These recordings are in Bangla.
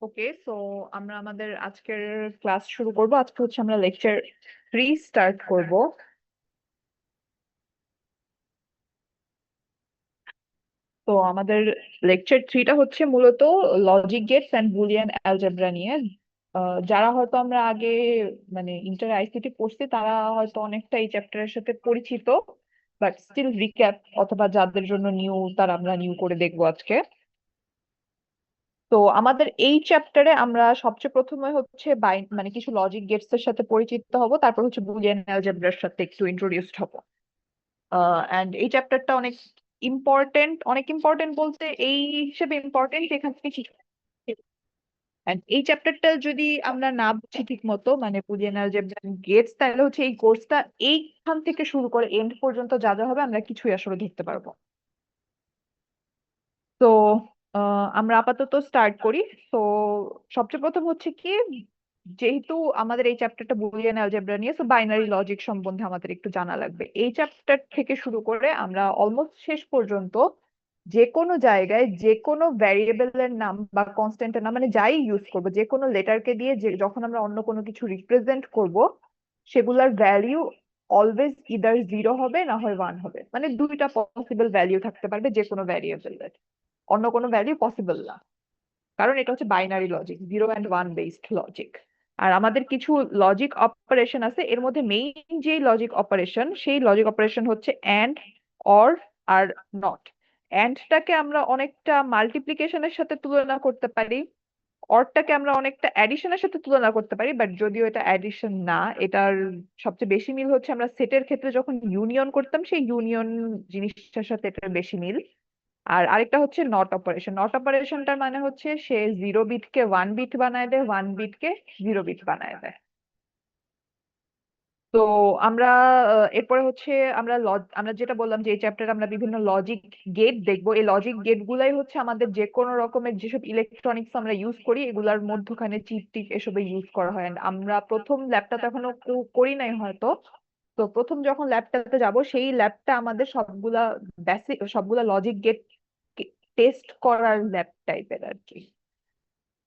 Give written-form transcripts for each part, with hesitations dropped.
ওকে, সো আমরা আমাদের আজকের ক্লাস শুরু করব। আজকে হচ্ছে আমরা লেকচার 3 স্টার্ট করব। তো আমাদের লেকচার 3টা হচ্ছে মূলত logic gates and Boolean algebra নিয়ে। যারা হয়তো আমরা আগে মানে ইন্টার আইসিটি পড়ছি তারা হয়তো অনেকটা এই চ্যাপ্টারের সাথে পরিচিত, বাট স্টিল রিক্যাপ, অথবা যাদের জন্য নিউ তারা আমরা নিউ করে দেখবো আজকে। তো আমাদের এই চ্যাপ্টারে আমরা সবচেয়ে প্রথমে হচ্ছে মানে কিছু লজিক গেটস এর সাথে পরিচিত হব, তারপর হচ্ছে বুলিয়ান অ্যালজেব্রার সাথে একটু ইন্ট্রোডিউসড হব। এন্ড এই চ্যাপ্টারটা অনেক ইম্পর্টেন্ট বলতে এই হিসেবে ইম্পর্টেন্ট এখান থেকে কিছু। And এই চ্যাপ্টারটা যদি আমরা না বুঝি ঠিক মতো, মানে বুলিয়ান অ্যালজেব্রা গেটস, তাহলে হচ্ছে এই কোর্সটা এইখান থেকে শুরু করে এন্ড পর্যন্ত যা যা হবে আমরা কিছুই আসলে ধরতে পারবো। তো আমরা আপাতত স্টার্ট করি। তো সবচেয়ে প্রথম হচ্ছে কি, যেহেতু আমাদের এই চ্যাপ্টারটা বুলিয়ান অ্যালজেব্রা নিয়ে, তো বাইনারি লজিক সম্বন্ধে আমাদের একটু জানা লাগবে। এই চ্যাপ্টার থেকে শুরু করে আমরা অলমোস্ট শেষ পর্যন্ত যে কোনো জায়গায় যে কোনো ভ্যারিয়েবলের নাম বা কনস্ট্যান্টের নাম, মানে যাই ইউজ করবো, যে কোনো লেটারকে দিয়ে যে যখন আমরা অন্য কোনো কিছু রিপ্রেজেন্ট করব, সেগুলার ভ্যালিউ অলওয়েজ ইদার 0 হবে না হয় 1 হবে। মানে দুইটা পসিবল ভ্যালিউ থাকতে পারবে যে কোনো ভ্যারিয়েবলের, অন্য কোনো ভ্যালিউ পসিবল না। কারণ এটা হচ্ছে binary logic, 0 and 1 based logic. আর আমাদের কিছু লজিক অপারেশন আছে, এর মধ্যে মেইন যে লজিক অপারেশন, সেই লজিক অপারেশন হচ্ছে অ্যান্ড, অর, আর নট। অ্যান্ডটাকে আমরা অনেকটা মাল্টিপ্লিকেশনের সাথে তুলনা করতে পারি, অরটাকে আমরা অনেকটা অ্যাডিশনের সাথে তুলনা করতে পারি, বাট যদিও এটা অ্যাডিশন না, এটার সবচেয়ে বেশি মিল হচ্ছে আমরা সেটের ক্ষেত্রে যখন ইউনিয়ন করতাম, সেই ইউনিয়ন জিনিসটার সাথে এটার বেশি মিল। আর আরেকটা হচ্ছে নট অপারেশন। নট অপারেশনটার মানে হচ্ছে সে 0 বিটকে 1 বিট বানায় দেয়, 1 বিটকে 0 বিট বানায় দেয়। তো আমরা এরপরে হচ্ছে আমরা যেটা বললাম যে এই চ্যাপ্টারে আমরা বিভিন্ন লজিক গেট দেখবো। এই লজিক গেট গুলাই হচ্ছে আমাদের যে কোনো রকমের যেসব ইলেকট্রনিক্স আমরা ইউজ করি এগুলার মধ্যখানে চিপ টিপ এসবে ইউজ করা হয়। And আমরা প্রথম ল্যাবটা তো এখনো করি নাই হয়তো। তো প্রথম যখন ল্যাবটাতে যাব, সেই ল্যাবটা আমাদের সবগুলা বেসিক সবগুলা লজিক গেট টেস্ট করার ল্যাব টাইপের আর কি।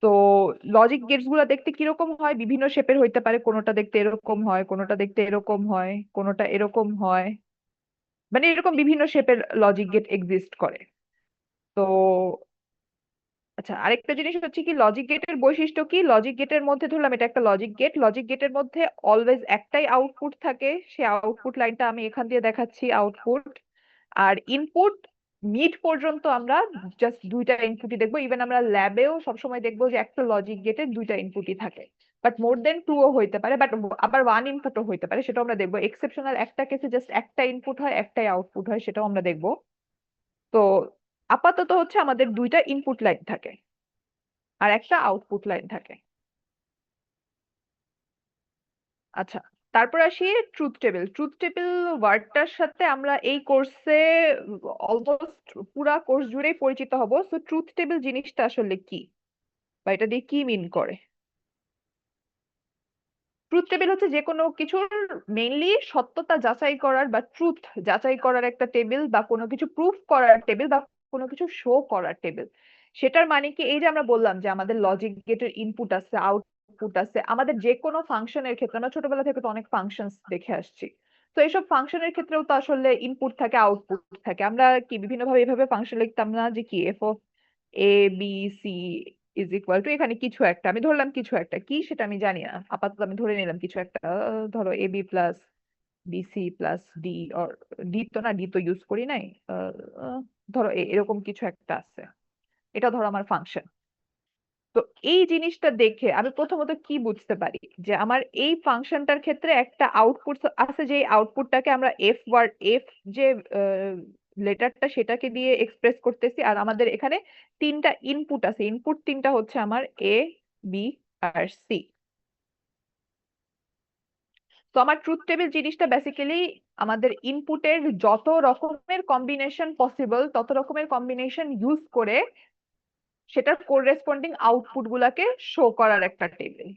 তো লজিক গেটস গুলা দেখতে কিরকম হয়, বিভিন্ন শেপের হইতে পারে, কোনোটা দেখতে এরকম হয়, কোনোটা দেখতে এরকম হয়, কোনোটা এরকম হয়, মানে এরকম বিভিন্ন শেপের লজিক গেট এক্সিস্ট করে। তো আচ্ছা, আরেকটা জিনিস হচ্ছে কি, লজিক গেটের বৈশিষ্ট্য কি, লজিক গেটের মধ্যে ধরলাম এটা একটা লজিক গেট, লজিক গেটের মধ্যে অলওয়েজ একটাই আউটপুট থাকে। সে আউটপুট লাইনটা আমি এখান দিয়ে দেখাচ্ছি, আউটপুট। আর ইনপুট মিড পর্যন্ত আমরা জাস্ট দুইটা ইনপুটই দেখবো। ইভেন আমরা ল্যাবেও সবসময় দেখবো যে একটা লজিক গেটে দুইটা ইনপুটই থাকে, বাট মোর দেন টু ও হইতে পারে, বাট আবার 1 ইনপুটও হইতে পারে, সেটাও আমরা দেখবো। এক্সেপশনাল একটা কেসে জাস্ট একটা ইনপুট হয়, একটাই আউটপুট হয়, সেটাও আমরা দেখবো। তো আপাতত হচ্ছে আমাদের দুইটা ইনপুট লাইন থাকে আর একটা আউটপুট লাইন থাকে। আচ্ছা, তারপর আসি ট্রুথ টেবিল। ট্রুথ টেবিল ওয়ার্ডটার সাথে আমরা এই কোর্সে অলমোস্ট পুরা কোর্স জুড়েই পরিচিত হব। সো ট্রুথ টেবিল জিনিসটা আসলে কি, বা এটা দিয়ে কি মিন করে? ট্রুথ টেবিল হচ্ছে যে কোনো কিছুর মেইনলি সত্যতা যাচাই করার বা ট্রুথ যাচাই করার একটা টেবিল, বা কোনো কিছু প্রুফ করার টেবিল, বা কোনো কিছু শো করার টেবিল। সেটার মানে কি, এই যে আমরা বললাম যে আমাদের লজিক গেটের ইনপুট আছে, আউটপুট আছে, আমাদের যে কোনো ফাংশনের ক্ষেত্রে আমরা ছোটবেলা থেকে তো অনেক ফাংশন দেখে আসছি। তো এইসব ফাংশনের ক্ষেত্রেও তো আসলে ইনপুট থাকে, আউটপুট থাকে। আমরা কি বিভিন্ন ভাবে এভাবে ফাংশন লিখতাম না, যে কি F of A B C is equal to, এখানে কিছু একটা আমি ধরলাম, কিছু একটা কি সেটা আমি জানি না, আপাতত আমি ধরে নিলাম কিছু একটা, ধরো A B plus BC plus D, or D তো না, ডি তো ইউজ করি নাই। আহ, আহ, ধরো এরকম কিছু একটা আছে, এটা ধরো আমার ফাংশন। তো এই জিনিসটা দেখে আমি প্রথমত কি বুঝতে পারি, যে আমার এই ফাংশনটার ক্ষেত্রে একটা আউটপুট আছে, যে আউটপুটটাকে আমরা এফ ওয়ার্ড, এফ যে লেটারটা সেটাকে দিয়ে এক্সপ্রেস করতেছি। আর আমাদের এখানে তিনটা ইনপুট আছে, ইনপুট তিনটা হচ্ছে আমার এ, বি, আর সি। তো আমার ট্রুথ টেবিল জিনিসটা বেসিক্যালি আমাদের ইনপুটের যত রকমের কম্বিনেশন পসিবল তত রকমের কম্বিনেশন ইউজ করে সেটার কোরেসপন্ডিং আউটপুট গুলাকে শো করার একটা টেবিল।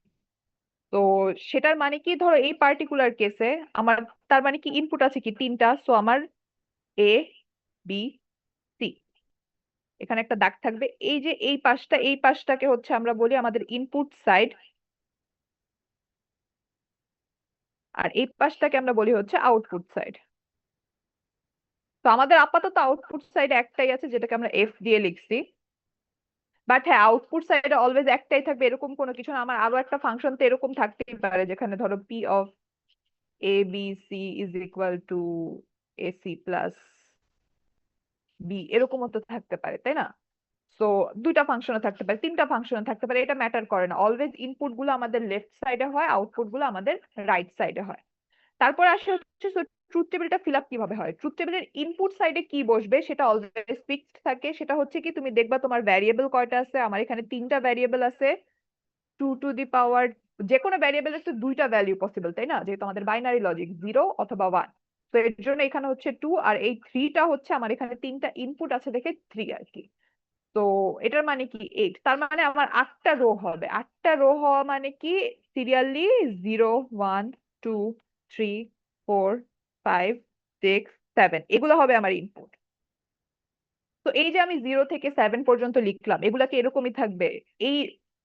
তো সেটার মানে কি, ধরো এই পার্টিকুলার কেসে আমার, তার মানে কি ইনপুট আছে কি তিনটা, সো আমার এ, বি, সি, এখানে একটা দাগ থাকবে। এই যে এই পাশটাকে হচ্ছে আমরা বলি আমাদের ইনপুট সাইড, আর এই পাশটাকে আমরা বলি হচ্ছে আউটপুট সাইড। তো আমাদের আপাতত আউটপুট সাইডে একটাই আছে, যেটাকে আমরা এফ দিয়ে লিখছি। বাট হ্যাঁ, আউটপুট সাইডে অলওয়েজ একটাই থাকবে এরকম কোনো কিছু না। আমার আরো একটা ফাংশন তো এরকম থাকতেই পারে, যেখানে ধরো P of A B C is equal to AC plus B, এরকমও তো থাকতে পারে, তাই না? সো দুইটা ফাংশনও থাকতে পারে, তিনটা ফাংশনও থাকতে পারে, এটা ম্যাটার করে না। অলওয়েজ ইনপুট গুলো আমাদের লেফট সাইডে হয়, আউটপুট গুলো আমাদের রাইট সাইডে হয়। তারপর আসে হচ্ছে ট্রুথ টেবিলটা ফিল আপ কিভাবে হয়। ট্রুথ টেবিলের ইনপুট সাইডে কি বসবে সেটা অলওয়েজ ফিক্সড থাকে। সেটা হচ্ছে কি, তুমি দেখবা তোমার ভ্যারিয়েবল কয়টা আছে। আমার এখানে তিনটা ভ্যারিয়েবল আছে। 2 টু দি পাওয়ার, যে কোনো ভ্যারিয়েবল আছে দুইটা ভ্যালু পসিবল, তাই না? যেহেতু আমাদের বাইনারি লজিক, 0 অথবা 1। তো এর জন্য এখানে হচ্ছে 2, আর এই 3টা হচ্ছে আমার এখানে তিনটা ইনপুট আছে দেখে 3 আর কি। তো এটার মানে কি 8, তার মানে আমার 8টা রো হবে। 8টা রো হওয়া মানে কি, সিরিয়ালি 0 1 2 3 4 5 6 7 এগুলো হবে আমার ইনপুট। তো এই যে আমি 0 থেকে 7 পর্যন্ত লিখলাম, এগুলা কি এরকমই থাকবে? এই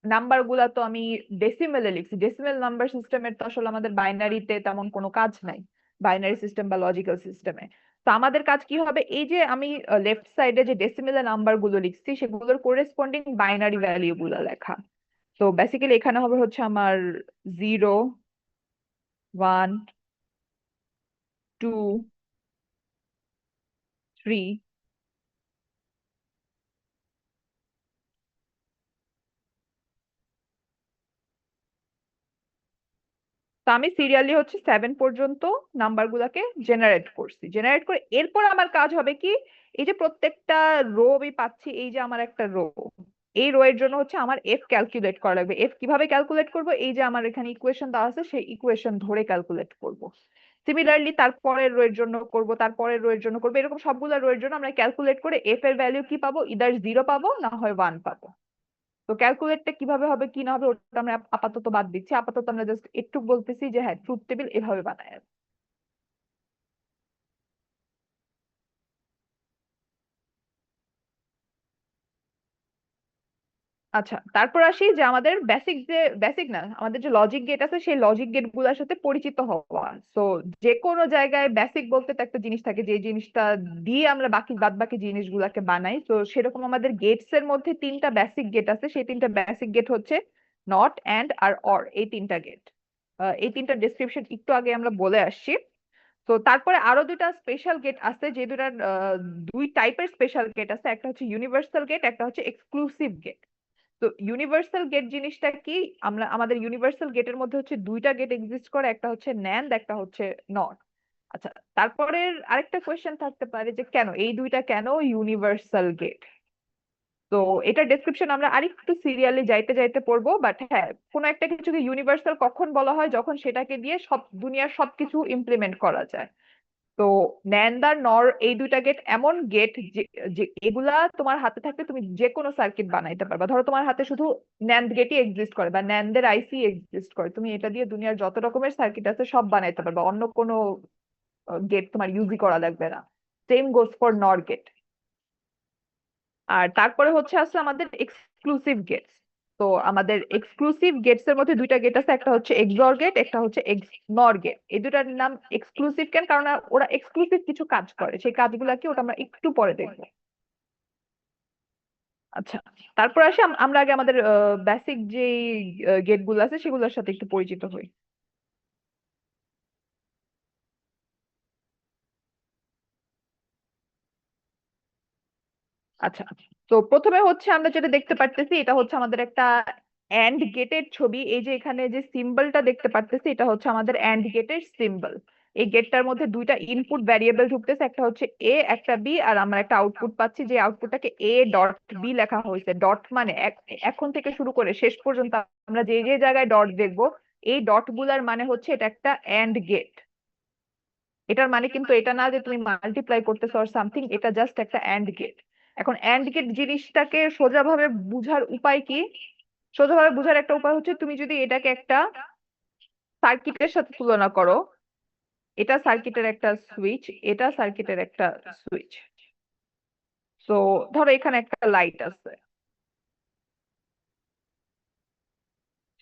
নাম্বার গুলা তো আমি ডেসিমেলে লিখছি। ডেসিমেল নাম্বার সিস্টেমের তো আসলে আমাদের বাইনারিতে তেমন কোনো কাজ নাই, বাইনারি সিস্টেম বা লজিক্যাল সিস্টেমে। তো আমাদের কাজ কি হবে, এই যে আমি লেফট সাইডে যে ডেসিমেলে নাম্বার গুলো লিখছি সেগুলোর কোরেসপন্ডিং বাইনারি ভ্যালু গুলো লেখা। তো বেসিক্যালি এখানে হবে হচ্ছে আমার 0 1 2 3। তো আমি সিরিয়ালি হচ্ছে 7 পর্যন্ত নাম্বার গুলাকে জেনারেট করছি। জেনারেট করে এরপর আমার কাজ হবে কি, এই যে প্রত্যেকটা রো আমি পাচ্ছি, এই যে আমার একটা রো, এই রো এর জন্য হচ্ছে আমার এফ ক্যালকুলেট করা লাগবে। এফ কিভাবে ক্যালকুলেট করব, এই যে আমার এখানে ইকুয়েশন দেওয়া আছে সেই ইকুয়েশন ধরে ক্যালকুলেট করব। সিমিলারলি তারপরের রো এর জন্য করব, তারপরের রো এর জন্য করব, এরকম সবগুলো রো এর জন্য আমরা ক্যালকুলেট করে এফ এর ভ্যালু কি পাবো, ইদার 0 পাবো না হয় 1 পাবো। তো ক্যালকুলেটটা কিভাবে হবে কি না হবে ওটা আমরা আপাতত বাদ দিচ্ছি। আপাতত আমরা জাস্ট একটু বলতেছি যে হ্যাঁ, ট্রুথ টেবিল এভাবে বানায়। আচ্ছা, তারপর আসি যে আমাদের বেসিক না, আমাদের যে লজিক গেট আছে সেই লজিক গেট গুলোর সাথে পরিচিত হওয়া। তো যে কোনো জায়গায় বেসিক বলতে তো একটা জিনিস থাকে, যে জিনিসটা দিয়ে আমরা বাদ বাকি জিনিসগুলোকে বানাই। তো সেরকম আমাদের গেটস এর মধ্যে তিনটা বেসিক গেট আছে। সেই তিনটা বেসিক গেট হচ্ছে নট, এন্ড আর অর, এই তিনটা গেট। এই তিনটা ডেসক্রিপশন একটু আগে আমরা বলে আসছি। তো তারপরে আরো দুইটা স্পেশাল গেট আছে, যে দুটার দুই টাইপের স্পেশাল গেট আছে। একটা হচ্ছে ইউনিভার্সাল গেট, একটা হচ্ছে এক্সক্লুসিভ গেট। তো ইউনিভার্সাল গেট জিনিসটা কি, আমরা আমাদের ইউনিভার্সাল গেটের মধ্যে হচ্ছে দুইটা গেট এক্সিস্ট করে, একটা হচ্ছে ন্যান্ড, একটা হচ্ছে নট। আচ্ছা, তারপরে আরেকটা কোয়েশ্চেন থাকতে পারে যে কেন এই দুইটা কেন ইউনিভার্সাল গেট। তো এটা ডেসক্রিপশন আমরা আরেকটু সিরিয়ালি যাইতে যাইতে পড়বো। বাট হ্যাঁ, কোনো একটা কিছুকে ইউনিভার্সাল কখন বলা হয়, যখন সেটাকে দিয়ে সব দুনিয়ার সবকিছু ইমপ্লিমেন্ট করা যায়। তো ন্যান্ড আর নর, এই দুইটা গেট এমন গেট যে যে এগুলা তোমার হাতে থাকলে তুমি যে কোনো সার্কিট বানাইতে পারবা। ধরো তোমার হাতে শুধু ন্যান্ড গেটই এক্সিস্ট করে বা ন্যান্ডের আইসি এক্সিস্ট করে, তুমি এটা দিয়ে দুনিয়ার যত রকমের সার্কিট আছে সব বানাইতে পারবা, অন্য কোনো গেট তোমার ইউজই করা লাগবে না। সেম গোস ফর নর গেট। আর তারপরে হচ্ছে আছে আমাদের এক্সক্লুসিভ গেটস। তো আমাদের এক্সক্লুসিভ গেটস এর মধ্যে দুইটা গেট আছে, একটা হচ্ছে এক্সঅর গেট, একটা হচ্ছে নর গেট। এই দুটার নাম এক্সক্লুসিভ কেন, কারণ ওরা এক্সক্লুসিভ কিছু কাজ করে, সেই কাজগুলা কি ওটা আমরা একটু পরে দেখবো। আচ্ছা, তারপর আসি আমরা আগে আমাদের বেসিক যে গেট গুলো আছে সেগুলোর সাথে একটু পরিচিত হই। আচ্ছা, তো প্রথমে হচ্ছে আমরা যেটা দেখতে পারতেছি, এটা হচ্ছে আমাদের একটা অ্যান্ড গেটের ছবি। এই যে এখানে যে সিম্বলটা দেখতে পারতেছি, এটা হচ্ছে আমাদের অ্যান্ড গেটের সিম্বল। এই গেটটার মধ্যে দুইটা ইনপুট ভ্যারিয়েবল ঢুকতেছে, একটা হচ্ছে এ, একটা বি, আর আমরা একটা আউটপুট পাচ্ছি, যে আউটপুটটাকে এ ডট বি লেখা হয়েছে। ডট মানে এখন থেকে শুরু করে শেষ পর্যন্ত আমরা যে যে জায়গায় ডট দেখবো, এই ডট গুলার মানে হচ্ছে এটা একটা অ্যান্ড গেট। এটার মানে কিন্তু এটা না যে তুমি মাল্টিপ্লাই করতেছো অর সামথিং, এটা জাস্ট একটা অ্যান্ড গেট। এখন অ্যান্ড গেট জিনিসটাকে সোজাভাবে বুঝার উপায় কি, সোজাভাবে বুঝার একটা উপায় হচ্ছে তুমি যদি এটাকে একটা সার্কিটের সাথে তুলনা করো। এটা সার্কিটের একটা সুইচ, এটা সার্কিটের একটা সুইচ। তো ধরো এখানে একটা লাইট আছে,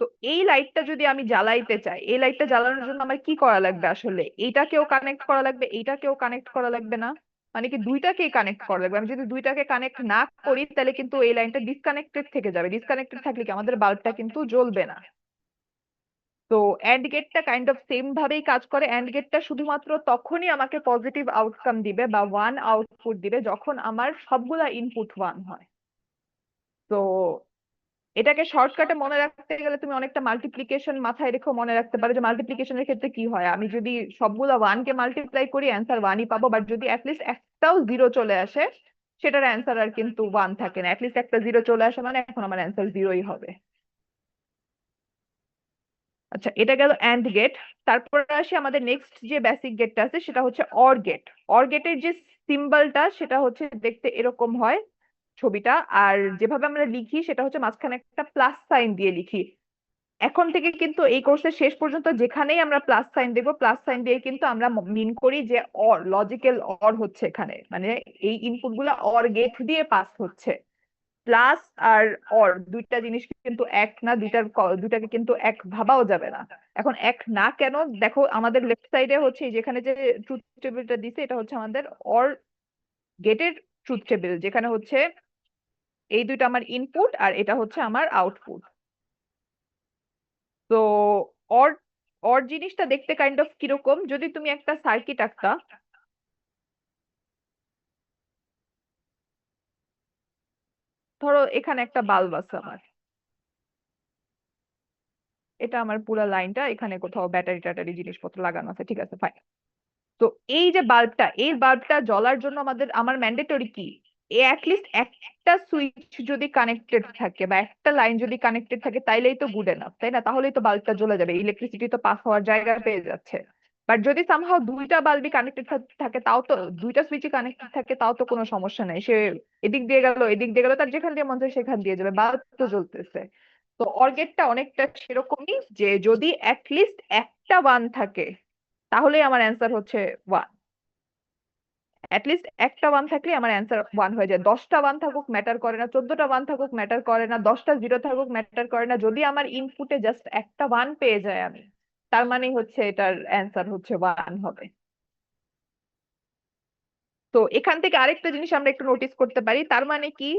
তো এই লাইটটা যদি আমি জ্বালাইতে চাই, এই লাইটটা জ্বালানোর জন্য আমার কি করা লাগবে আসলে? এইটাকেও কানেক্ট করা লাগবে, এইটাকেও কানেক্ট করা লাগবে না? মানে কি দুইটাকেই কানেক্ট করা লাগবে? আমি যদি দুইটাকে কানেক্ট না করি তাহলে কিন্তু এই লাইনটা ডিসকানেক্টেড থেকে যাবে। ডিসকানেক্টেড থাকলে কি আমাদের বাল্বটা কিন্তু জ্বলবে না। তো এন্ড গেটটা কাইন্ড অফ সেম ভাবেই কাজ করে। এন্ড গেটটা শুধুমাত্র তখনই আমাকে পজিটিভ আউটকাম দিবে বা ওয়ান আউটপুট দিবে যখন আমার সবগুলা ইনপুট ওয়ান হয়। তো এটাকে শর্টকাটে মনে রাখতে গেলে তুমি অনেকটা মাল্টিপ্লিকেশন মাথায় রেখে মনে রাখতে পারো, যে মাল্টিপ্লিকেশনের ক্ষেত্রে কি হয়, আমি যদি সবগুলা ওয়ান কে মাল্টিপ্লাই করি অ্যান্সার ওয়ানই পাবো, বাট যদি অ্যাটলিস্ট একটাও জিরো চলে আসে সেটার অ্যান্সার আর কিন্তু ওয়ান থাকে না। অ্যাটলিস্ট একটা জিরো চলে আসে মানে এখন আমার অ্যান্সার জিরোই হবে। আচ্ছা, এটা গেল অ্যান্ড গেট। তারপরে আসি আমাদের নেক্সট যে বেসিক গেটটা আছে সেটা হচ্ছে অর গেট। অর গেটের যে সিম্বলটা সেটা হচ্ছে দেখতে এরকম হয় ছবিটা, আর যেভাবে আমরা লিখি সেটা হচ্ছে মাঝখানে একটা প্লাস সাইন দিয়ে লিখি। এখন থেকে কিন্তু এই কোর্সের শেষ পর্যন্ত যেখানেই আমরা প্লাস সাইন দেখবো, প্লাস সাইন দিয়ে কিন্তু আমরা মিন করি যে অর, লজিক্যাল অর হচ্ছে এখানে, মানে এই ইনপুট গুলা অর গেট দিয়ে পাস হচ্ছে। প্লাস আর অর দুইটা জিনিস কিন্তু এক না, দুইটাকে কিন্তু এক ভাবাও যাবে না। এখন এক না কেন, দেখো আমাদের লেফট সাইডে হচ্ছে এই যেখানে যে ট্রুথ টেবিলটা দিছে এটা হচ্ছে আমাদের অর গেটের ট্রুথ টেবিল, যেখানে হচ্ছে এই দুইটা আমার ইনপুট আর এটা হচ্ছে আমার আউটপুট। তো অর অর জিনিসটা দেখতে কাইন্ড অফ কিরকম, যদি তুমি একটা সার্কিট আঁকতা, ধরো এখানে একটা বাল্ব আছে আমার, এটা আমার পুরো লাইনটা, এখানে কোথাও ব্যাটারি ট্যাটারি জিনিসপত্র লাগানো আছে, ঠিক আছে ফাইন। তো এই যে বাল্বটা, এই বাল্বটা জ্বলার জন্য আমার ম্যান্ডেটরি কি, অ্যাটলিস্ট একটা সুইচ যদি কানেক্টেড থাকে বা একটা লাইন যদি কানেক্টেড থাকে তাইলেই তো গুড এনাফ, তাই না? তাহলেই তো বাল্বটা জ্বলে যাবে, ইলেকট্রিসিটি তো পাস হওয়ার জায়গা পেয়ে যাচ্ছে। বাট যদি সামহাও দুইটা বাল্বই কানেক্টেড থাকে, তাও তো দুইটা সুইচই কানেক্টেড থাকে, তাও তো কোনো সমস্যা নাই। সে এদিক দিয়ে গেল এদিক দিয়ে গেল, তার যেখান দিয়ে মন চায় সেখান দিয়ে যাবে, বাল্ব তো জ্বলতেছে। তো অর্গেটটা অনেকটা সেরকমই, যে যদি অ্যাটলিস্ট একটা ওয়ান থাকে তাহলেই আমার অ্যান্সার হচ্ছে ওয়ান। অ্যাটলিস্ট একটা ওয়ান থাকলে আমার অ্যান্সার ওয়ান হয়ে যায়। 10টা ওয়ান থাকুক ম্যাটার করে না, 14টা ওয়ান থাকুক ম্যাটার করে না, 10টা জিরো থাকুক ম্যাটার করে না, যদি আমার ইনপুটে জাস্ট একটা ওয়ান পেয়ে যায় আমি, তার মানে হচ্ছে এটার অ্যান্সার হচ্ছে ওয়ান হবে। তো এখান থেকে আরেকটা জিনিস আমরা একটু নোটিস করতে পারি, তার মানে কি,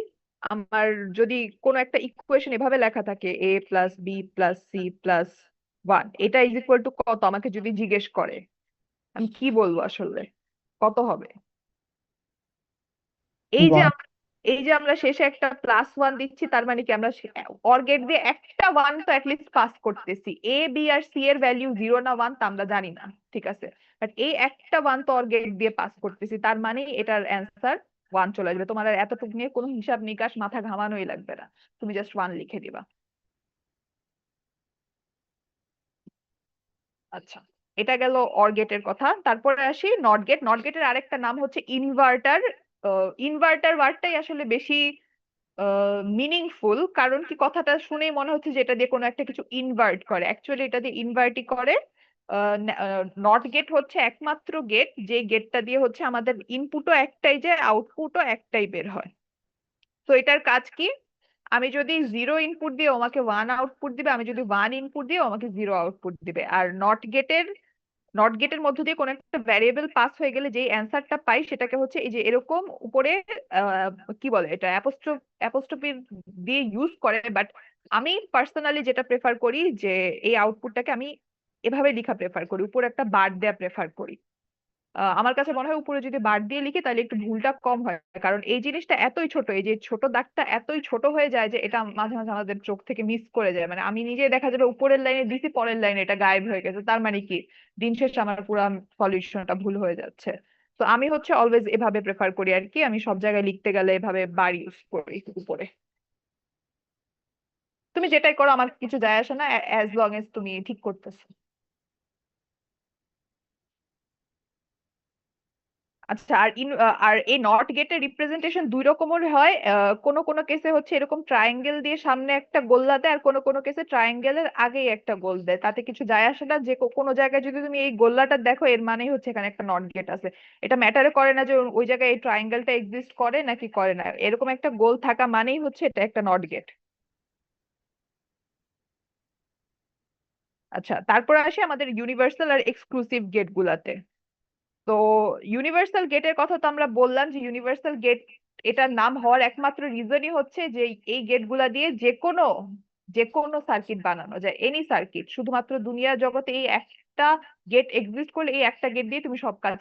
আমার যদি কোনো একটা ইকুয়েশন এভাবে লেখা থাকে a+b+c+1, এটা ইজ ইকুয়াল টু কত আমাকে যদি জিজ্ঞেস করে, আমি কি বলবো আসলে? কত হবে? এই যে ওয়ান। এই যে আমরা শেষে একটা প্লাস ওয়ান দিচ্ছি, তার মানে কি আমরা অর গেট দিয়ে একটা ওয়ান তো অ্যাটলিস্ট পাস করতেছি। এ বি আর সি এর ভ্যালিউ জিরো না ওয়ান তা আমরা জানি না, ঠিক আছে, বাট এই একটা ওয়ান তো অর গেট দিয়ে পাস করতেছি, তার মানে এটার অ্যান্সার ওয়ান চলে আসবে। তোমার আর এতটুকু নিয়ে কোনো হিসাব নিকাশ মাথা ঘামানোই লাগবে না, তুমি জাস্ট ওয়ান লিখে দিবা। আচ্ছা, এটা গেল অর গেটের কথা। তারপরে আসি নট গেট। নট গেটের আরেকটা নাম হচ্ছে ইনভার্টার। ইনভার্টার ওয়ার্ডটাই আসলে বেশি মিনিংফুল, কারণ কি কথাটা শুনেই মনে হচ্ছে যে এটা দিয়ে কোনো একটা কিছু ইনভার্ট করে, অ্যাকচুয়ালি এটা দিয়ে ইনভার্টই করে। নট গেট হচ্ছে একমাত্র গেট যে গেটটা দিয়ে হচ্ছে আমাদের ইনপুটও একটাই যায়, আউটপুটও একটাই বের হয়। তো এটার কাজ কি, আমি যদি জিরো ইনপুট দিয়ে আমাকে ওয়ান আউটপুট দিবে, আমি যদি ওয়ান ইনপুট দিয়ে আমাকে জিরো আউটপুট দিবে। আর নট গেটের মধ্য দিয়ে কোন একটা ভ্যারিয়েবল পাস হয়ে গেলে যে অ্যান্সারটা পাই সেটাকে হচ্ছে এই যে এরকম উপরে আহ, কি বলে এটা, অ্যাপোস্ট্রোফি দিয়ে ইউজ করে, বাট আমি পার্সোনালি যেটা প্রেফার করি যে এই আউটপুটটাকে আমি এভাবে লেখা প্রেফার করি, উপরে একটা বার দেয়া প্রেফার করি। আমার কাছে মনে হয় উপরে যদি বার দিয়ে লিখি তাহলে একটু ভুলটা কম হয়, কারণ এই জিনিসটা এতই ছোট, এই যে ছোট দাগটা এতই ছোট হয়ে যায় যে এটা মাঝে মাঝে আমাদের চোখ থেকে মিস করে যায়। মানে আমি নিজে দেখা যাবে উপরের লাইনে দিছি, পরের লাইনে এটা গায়েব হয়ে গেছে, তার মানে কি দিন শেষে আমার পুরো সলিউশনটা ভুল হয়ে যাচ্ছে। তো আমি হচ্ছে অলওয়েজ এভাবে প্রেফার করি আর কি, আমি সব জায়গায় লিখতে গেলে এভাবে বার ইউজ করি উপরে। তুমি যেটাই করো আমার কিছু যায় আসে না, অ্যাজ লং এজ তুমি ঠিক করতেছো। আচ্ছা, আর এই নট গেটের রিপ্রেজেন্টেশন দুই রকমের হয়। কোন কোন কেসে হচ্ছে এরকম ট্রায়াঙ্গেল দিয়ে সামনে একটা গোল্লা দেয়, আর কোন কোন কেসে ট্রায়াঙ্গেলের আগেই একটা গোল দেয়, তাতে কিছু যায় আসে না। যে কোনো জায়গায় যদি তুমি এই গোল্লাটা দেখো, এর মানেই হচ্ছে এখানে একটা নট গেট আছে। এটা ম্যাটারে করে না যে ওই জায়গায় এই ট্রায়াঙ্গেলটা এক্সিস্ট করে নাকি করে না, এরকম একটা গোল থাকা মানেই হচ্ছে এটা একটা নট গেট। আচ্ছা, তারপর আসি আমাদের ইউনিভার্সাল আর এক্সক্লুসিভ গেট গুলাতে। তো ইউনিভার্সাল গেটের কথা তো আমরা বললাম যে ইউনিভার্সাল গেট এটার নাম হওয়ার একমাত্র রিজনই হচ্ছে যে এই গেট গুলা দিয়ে যে কোনো সার্কিট বানানো যায়, এনি সার্কিট। শুধুমাত্র দুনিয়া জগতে এই একটা গেট এক্সিস্ট করলে এই একটা গেট দিয়ে তুমি সব কাজ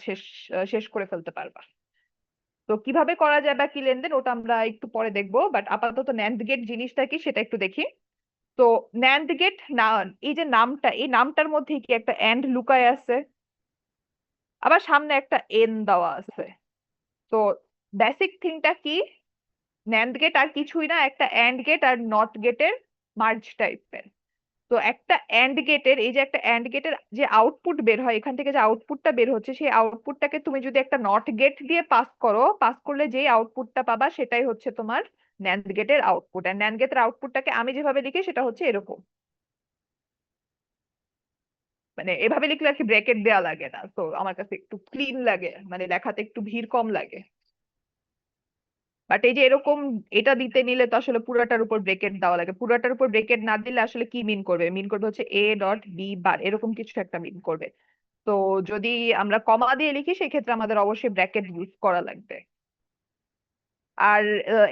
শেষ করে ফেলতে পারবা। তো কিভাবে করা যায় বা কি লেনদেন, ওটা আমরা একটু পরে দেখবো, বাট আপাতত ন্যান্ড গেট জিনিসটা কি সেটা একটু দেখি। তো ন্যান্ড গেট না, এই যে নামটা, এই নামটার মধ্যে কি একটা এন্ড লুকায় আছে, আবার সামনে একটা এন দেওয়া আছে। তো বেসিক থিংটা কি, ন্যান্ড গেট আর কিছুই না, একটা অ্যান্ড গেট আর নট গেটের মার্জ টাইপের। তো একটা অ্যান্ড গেটের, এই যে একটা অ্যান্ড গেটের যে আউটপুট বের হয়, এখান থেকে যে আউটপুটটা বের হচ্ছে, সেই আউটপুটটাকে তুমি যদি একটা নট গেট দিয়ে পাস করো, পাস করলে যেই আউটপুটটা পাবা সেটাই হচ্ছে তোমার ন্যান্ড গেটের আউটপুট। আর ন্যান্ড গেটের আউটপুটটাকে আমি যেভাবে লিখি সেটা হচ্ছে এরকম, মানে এভাবে লিখলে আর কি ব্র্যাকেট দেওয়া লাগে না, তো আমার কাছে একটু ক্লিন লাগে, মানে দেখাতে একটু ভিড় কম লাগে। বাট এই যে এরকম এটা দিতে নিলে তো আসলে পুরাটার উপর ব্রেকেট দেওয়া লাগে, পুরাটার উপর ব্রেকেট না দিলে আসলে কি মিন করবে, মিন করবে হচ্ছে এ ডট বি বার, এরকম কিছু একটা মিন করবে। তো যদি আমরা কমা দিয়ে লিখি সেক্ষেত্রে আমাদের অবশ্যই ব্র্যাকেট ইউজ করা লাগবে। আর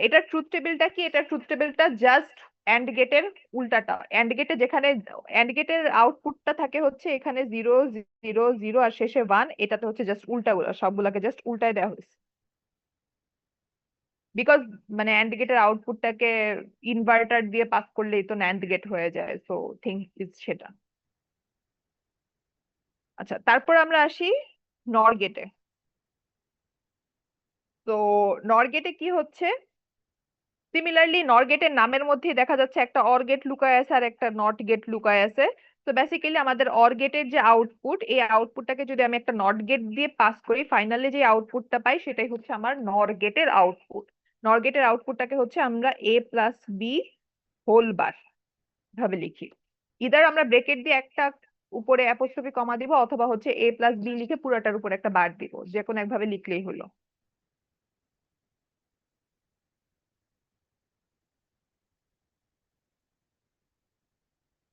এটার ট্রুথ টেবিলটা কি, এটার ট্রুথ টেবিলটা জাস্ট অ্যান্ড গেটের উল্টাটা। অ্যান্ড গেটে যেখানে অ্যান্ড গেটের আউটপুটটা থাকে হচ্ছে এখানে 0 0 0 আর শেষে 1, এটাতে হচ্ছে জাস্ট উল্টাগুলো, সবগুলাকে জাস্ট উল্টায় দেওয়া হয়েছে। বিকজ মানে অ্যান্ড গেটের আউটপুটটাকে ইনভার্টার দিয়ে পাস করলেই তো ন্যান্ড গেট হয়ে যায়, সো থিংক ইজ সেটা। আচ্ছা, তারপর আমরা আসি নর গেটে। তো নর গেটে কি হচ্ছে, সিমিলারলি নর গেটের নামের মধ্যেই দেখা যাচ্ছে একটা অর গেট লুকায় আছে আর একটা নট গেট লুকায় আছে। তো বেসিক্যালি আমাদের অর গেটের যে আউটপুট, এই আউটপুটটাকে যদি আমি একটা নট গেট দিয়ে পাস করি, ফাইনালি যে আউটপুটটা পাই সেটাই হচ্ছে আমার নর গেটের আউটপুট। নর গেটের আউটপুটটাকে হচ্ছে আমরা এ প্লাস বি হোল বার ভাবে লিখি। ইদার আমরা ব্রেকেট দিয়ে একটা উপরে অ্যাপোস্ট্রফি কমা দিব, অথবা হচ্ছে এ প্লাস বি লিখে পুরাটার উপর একটা বার দিব, যে কোনো একভাবে লিখলেই হলো।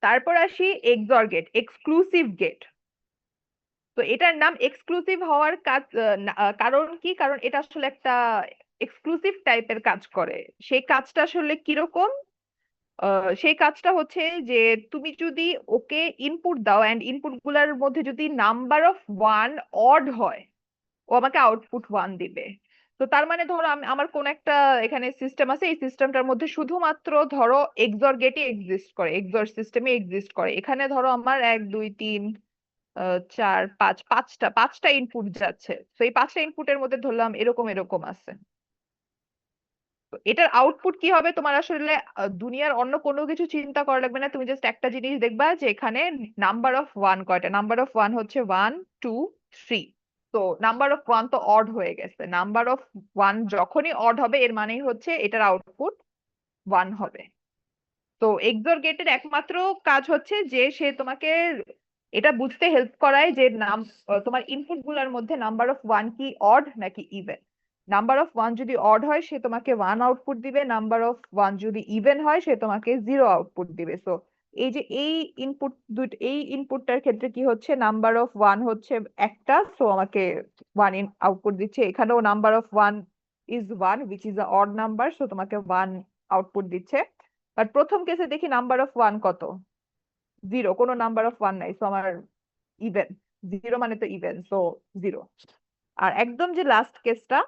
তারপর আসি এক্সঅর গেট, এক্সক্লুসিভ গেট। তো এটার নাম এক্সক্লুসিভ হওয়ার কারণ কি, কারণ এটা আসলে একটা এক্সক্লুসিভ টাইপের কাজ করে। সেই কাজটা আসলে কিরকম, সেই কাজটা হচ্ছে যে তুমি যদি ওকে ইনপুট দাও, এন্ড ইনপুট গুলার মধ্যে যদি নাম্বার অফ ওয়ান অড হয়, ও আমাকে আউটপুট ওয়ান দিবে। তো তার মানে ধরো আমার কোন একটা এখানে সিস্টেম আছে, এই সিস্টেমটার মধ্যে শুধুমাত্র ধরো এক্সঅর গেটই এক্সিস্ট করে, এক্সঅর সিস্টেমে এক্সিস্ট করে। এখানে ধরো আমার 1 2 3 পাঁচটা ইনপুট যাচ্ছে, তো এই পাঁচটা ইনপুটের মধ্যে ধরলাম এরকম এরকম আছে। তো এটার আউটপুট কি হবে তোমার আসলে দুনিয়ার অন্য কোনো কিছু চিন্তা করা লাগবে না, তুমি জাস্ট একটা জিনিস দেখবা যে এখানে নাম্বার অফ ওয়ান কয়টা, নাম্বার অফ ওয়ান হচ্ছে 1 2 3। তো নাম্বার অফ ওয়ান তো অড হয়ে গেছে, নাম্বার অফ ওয়ান যখনই অড হবে এর মানেই হচ্ছে এটার আউটপুট ওয়ান হবে। তো এক্সর গেটের একমাত্র কাজ হচ্ছে যে সে তোমাকে এটা বুঝতে হেল্প করায় যে তোমার ইনপুট গুলার মধ্যে নাম্বার অফ ওয়ান কি অড নাকি ইভেন। নাম্বার অফ ওয়ান যদি অড হয় সে তোমাকে ওয়ান আউটপুট দিবে, নাম্বার অফ ওয়ান যদি ইভেন হয় সে তোমাকে জিরো আউটপুট দিবে। সো এই যে এই ইনপুটটার ক্ষেত্রে কি হচ্ছে, নাম্বার অফ ওয়ান হচ্ছে একটা, সো আমাকে ওয়ান আউটপুট দিচ্ছে। এখানেও number of one is one which is a odd number, so তোমাকে ওয়ান আউটপুট দিচ্ছে। বাট প্রথম কেসে দেখি নাম্বার অফ ওয়ান কত, জিরো, কোনো নাম্বার অফ ওয়ান নাই, সো আমার ইভেন, জিরো মানে তো ইভেন, সো জিরো। আর একদম যে লাস্ট কেসটা,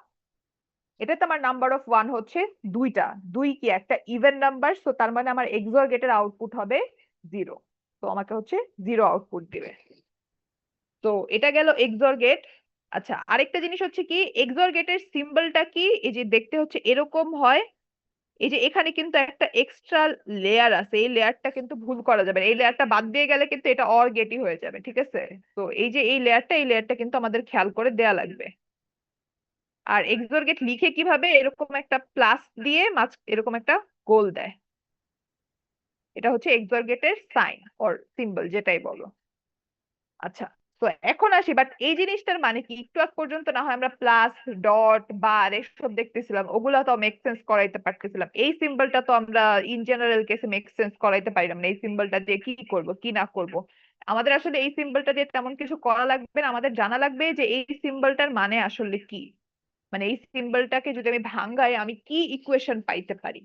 এটাতে আমার নাম্বার অফ ওয়ান হচ্ছে দুইটা, দুই কি একটা ইভেন নাম্বার, সো তার মানে আমার এক্সঅর গেটের আউটপুট হবে জিরো, তো আমাকে হচ্ছে জিরো আউটপুট দিবে। তো এটা গেল এক্সঅর গেট। আচ্ছা, আরেকটা জিনিস হচ্ছে কি, এক্সঅর গেটের সিম্বলটা কি, এই যে দেখতে হচ্ছে এরকম হয়। এই যে এখানে কিন্তু একটা এক্সট্রা লেয়ার আছে, এই লেয়ারটা কিন্তু ভুল করা যাবে না, এই লেয়ারটা বাদ দিয়ে গেলে কিন্তু এটা অর গেটই হয়ে যাবে, ঠিক আছে? তো এই যে এই লেয়ারটা কিন্তু আমাদের খেয়াল করে দেয়া লাগবে। আর এক্সর গেট লিখে কিভাবে, এরকম একটা প্লাস দিয়ে এরকম একটা গোল দেয়। এটা হচ্ছে এক্সর গেটের সাইন অর সিম্বল, যেটাই বলো। আচ্ছা, তো এখন আসি, বাট এই জিনিসটার মানে কি, একটু আগ পর্যন্ত না হয় আমরা প্লাস, ডট, বার এসব দেখতেছিলাম, ওগুলা তো মেক সেন্স করাইতে পারতেছিলাম। এই সিম্বলটা তো আমরা ইন জেনারেল কেসে মেক সেন্স করাইতে পারিলাম না। এই সিম্বলটা দিয়ে কি করব কি না করব, আমাদের আসলে এই সিম্বলটা দিয়ে তেমন কিছু করা লাগবে না। আমাদের জানা লাগবে যে এই সিম্বলটার মানে আসলে কি, মানে এই সিম্বলটাকে যদি আমি ভাঙ্গাই আমি কি ইকুয়েশন পাইতে পারি।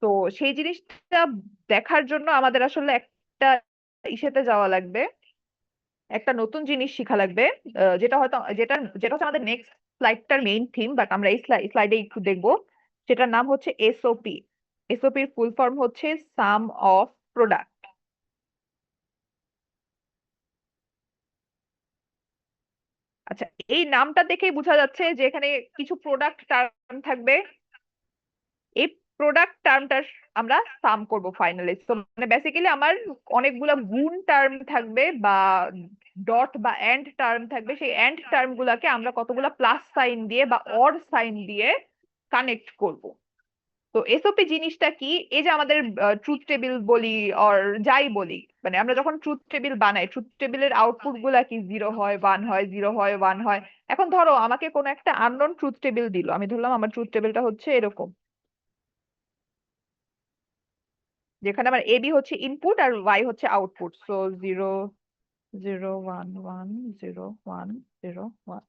তো সেই জিনিসটা দেখার জন্য আমাদের আসলে একটা ইসেতে যাওয়া লাগবে, একটা নতুন জিনিস শিখা লাগবে, যেটা হয়তো যেটা হচ্ছে আমাদের নেক্সট স্লাইডটার মেইন থিম, বাট আমরা এই স্লাইডে একটু দেখবো। সেটার নাম হচ্ছে এসওপি। এসওপির ফুল ফর্ম হচ্ছে সাম অফ প্রোডাক্ট। আচ্ছা, এই নামটা দেখেই বোঝা যাচ্ছে যে এখানে কিছু প্রোডাক্ট টার্ম থাকবে। এই প্রোডাক্ট টার্মটার আমরা সাম করব ফাইনালি। তো মানে বেসিক্যালি আমার অনেকগুলা গুণ টার্ম থাকবে বা ডট বা এন্ড টার্ম থাকবে, সেই এন্ড টার্ম গুলাকে আমরা কতগুলা প্লাস সাইন দিয়ে বা অর সাইন দিয়ে কানেক্ট করব। তো এসওপি জিনিসটা কি, এই যে আমাদের ট্রুথ টেবিল বলি অর যাই বলি, মানে আমরা যখন ট্রুথ টেবিল বানাই, ট্রুথ টেবিলের আউটপুট গুলা কি জিরো হয়, ওয়ান হয়, জিরো হয়, ওয়ান হয়। এখন ধরো আমাকে কোনো একটা আননোন ট্রুথ টেবিল দিল, আমি ধরলাম আমার ট্রুথ টেবিলটা হচ্ছে এরকম, যেখানে আমার এবি হচ্ছে ইনপুট আর ওয়াই হচ্ছে output. So zero, zero, one, one, zero, one, zero, one.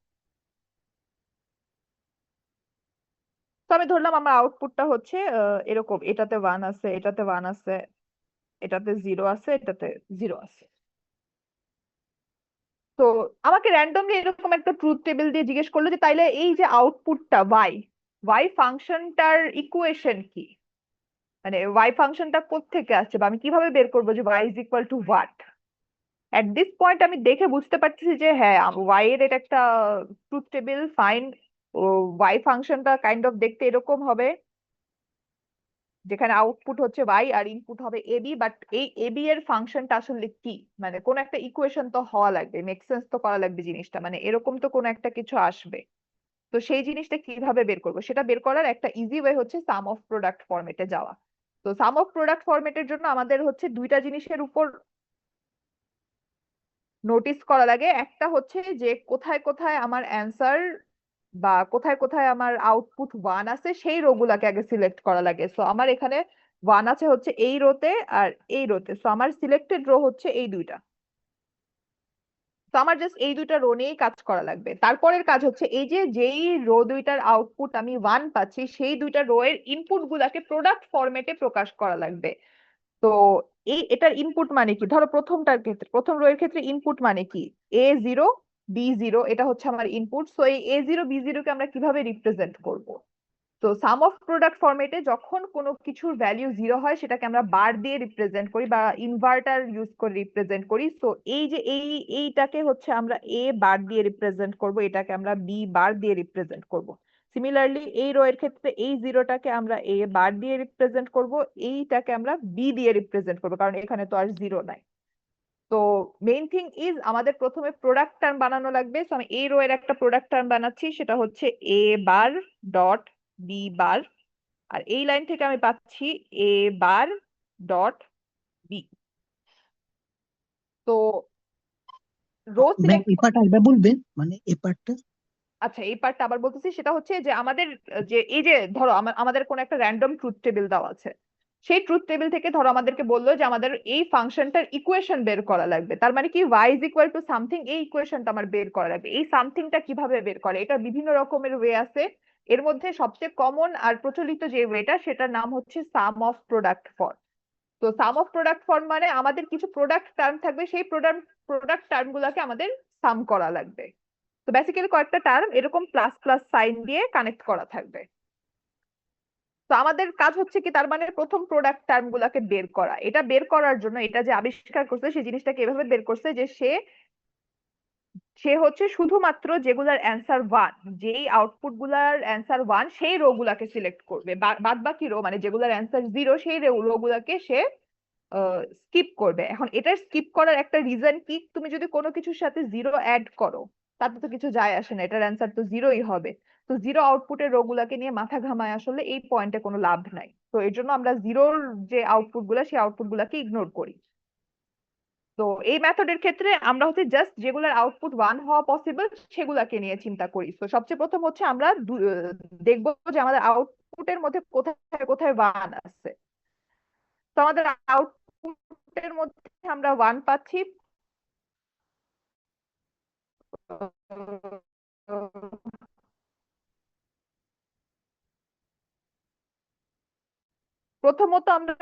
তো আমি ধরলাম আমার আউটপুটটা হচ্ছে এরকম, এটাতে ওয়ান আছে, এটাতে ওয়ান আছে, এটাতে জিরো আছে, এটাতে জিরো আছে। তো আমাকে র্যান্ডমলি এরকম একটা ট্রুথ টেবিল দিয়ে জিজ্ঞেস করলো যে তাইলে এই যে আউটপুটটা ওয়াই, ওয়াই ফাংশনটার ইকুয়েশন কি, মানে ওয়াই ফাংশনটা কোত্থেকে আসছে বা আমি কিভাবে বের করবো যে Y is equal to what. At this point আমি দেখে বুঝতে পারতেছি যে হ্যাঁ, ওয়াই এর এটা একটা ট্রুথ টেবিল ফাইন। ও ওয়াই ফাংশনটা কাইন্ড অফ দেখতে এরকম হবে, যেখানে আউটপুট হচ্ছে ওয়াই আর ইনপুট হবে এবি। বাট এই এবি এর ফাংশনটা আসলে কি, মানে কোন একটা ইকুয়েশন তো হওয়া লাগবে, মেক সেন্স তো করা লাগবে জিনিসটা, মানে এরকম তো কোন একটা কিছু আসবে। তো সেই জিনিসটা কিভাবে বের করবো, সেটা বের করার একটা ইজি ওয়ে হচ্ছে সাম অফ প্রোডাক্ট ফরম্যাটে যাওয়া। তো সাম অফ প্রোডাক্ট ফরম্যাটের জন্য আমাদের হচ্ছে দুইটা জিনিসের উপর নোটিস করা লাগে। একটা হচ্ছে যে কোথায় কোথায় আমার অ্যান্সার বা কোথায় কোথায় আমার আউটপুট ওয়ান আছে, সেই রো গুলাকে আগে সিলেক্ট করা লাগে। সো আমার এখানে ওয়ান আছে হচ্ছে এই রোতে আর এই রোতে, সো আমার সিলেক্টেড রো হচ্ছে এই দুইটা। তো আমার জাস্ট এই দুইটা রো নিয়েই কাজ করা লাগবে। তারপরের কাজ হচ্ছে এই যে যেই রো দুইটার আউটপুট আমি ওয়ান পাচ্ছি, সেই দুইটা রো এর ইনপুট গুলাকে প্রোডাক্ট ফরম্যাটে প্রকাশ করা লাগবে। তো এটার ইনপুট মানে কি, ধরো প্রথমটার ক্ষেত্রে, প্রথম রো এর ক্ষেত্রে ইনপুট মানে কি, A0 B0, এটা হচ্ছে আমার ইনপুট। সো এই A0 B0 কে আমরা কিভাবে রিপ্রেজেন্ট করব। তো সাম অফ প্রোডাক্ট ফরম্যাটে যখন কোনো কিছুর ভ্যালিউ জিরো হয় সেটাকে আমরা বার দিয়ে রিপ্রেজেন্ট করি বা ইনভার্টার ইউজ করে রিপ্রেজেন্ট করি। সো এই যে এইটাকে হচ্ছে আমরা এ বার দিয়ে রিপ্রেজেন্ট করব, এটাকে আমরা বি বার দিয়ে রিপ্রেজেন্ট করব। সিমিলারলি এই রো এর ক্ষেত্রে এই জিরোটাকে আমরা এ বার দিয়ে রিপ্রেজেন্ট করব, এইটাকে আমরা বি দিয়ে রিপ্রেজেন্ট করব, কারণ এখানে তো আর জিরো নাই। তো মেইন থিং ইজ আমাদের প্রথমে প্রোডাক্ট টার্ম বানানো লাগবে। তো আমি এই রো এর একটা প্রোডাক্ট টার্ম বানাচ্ছি, সেটা হচ্ছে এ বার ডট বি বার। আর এই লাইন থেকে আমি পাচ্ছি এ বার ডট বি। তো রো ম্যাম সিলেক্ট, এই পার্ট আরেকবার বলবেন, মানে এই পার্টটা। আচ্ছা এই পার্টটা আবার বলতেছি। সেটা হচ্ছে যে আমাদের যে এই যে ধরো আমাদের কোন একটা র্যান্ডম ট্রুথ টেবিল দেওয়া আছে, সেই ট্রুথ টেবিল থেকে ধরো আমাদেরকে বললো যে আমাদের এই ফাংশনটার ইকুয়েশন বের করা লাগবে। তার মানে কি Y is equal to something, এই ইকুয়েশনটা আমার বের করা লাগবে। এই সামথিংটা কিভাবে বের করে, এটা বিভিন্ন রকমের ওয়ে আছে। এর মধ্যে সবচেয়ে কমন আর প্রচলিত যে ওয়েটা, সেটার নাম হচ্ছে সাম অফ প্রোডাক্ট ফর্ম। তো সাম অফ প্রোডাক্ট ফর্ম মানে আমাদের কিছু প্রোডাক্ট টার্ম থাকবে, সেই প্রোডাক্ট টার্ম গুলাকে আমাদের সাম করা লাগবে। তো বেসিক্যালি কয়েকটা টার্ম এরকম প্লাস প্লাস সাইন দিয়ে কানেক্ট করা থাকবে। তো আমাদের কাজ হচ্ছে কি, তার মানে প্রথম প্রোডাক্ট টার্ম গুলাকে বের করা। এটা বের করার জন্য এটা যে আবিষ্কার করছে সেই জিনিসটাকে এভাবে বের করছে যে সে সে হচ্ছে শুধুমাত্র যেগুলার অ্যান্সার ওয়ান, যেই আউটপুট গুলার অ্যান্সার ওয়ান, সেই রো গুলাকে সিলেক্ট করবে। বাদ বাকি রো মানে যেগুলার অ্যান্সার জিরো, সেই রো গুলাকে সে স্কিপ করবে। এখন এটার স্কিপ করার একটা রিজন কি, তুমি যদি কোনো কিছুর সাথে জিরো অ্যাড করো তাতে তো কিছু যায় আসে না, এটার অ্যান্সার তো জিরোই হবে। তো জিরো আউটপুটের রো গুলাকে নিয়ে মাথা ঘামায় আসলে এই পয়েন্টে কোনো লাভ নাই। তো এর জন্য আমরা জিরোর যে আউটপুট গুলা সেই আউটপুট গুলাকে ইগনোর করি। তো এই মেথডের ক্ষেত্রে আমরা হচ্ছে জাস্ট যেগুলোর আউটপুট ওয়ান হওয়া পসিবল সেগুলাকে নিয়ে চিন্তা করি। তো সবচেয়ে প্রথম হচ্ছে আমরা দেখবো যে আমাদের আউটপুটের মধ্যে কোথায় কোথায় ওয়ান আছে। তো আমাদের আউটপুটের মধ্যে আমরা ওয়ান পাচ্ছি প্রথমত আমরা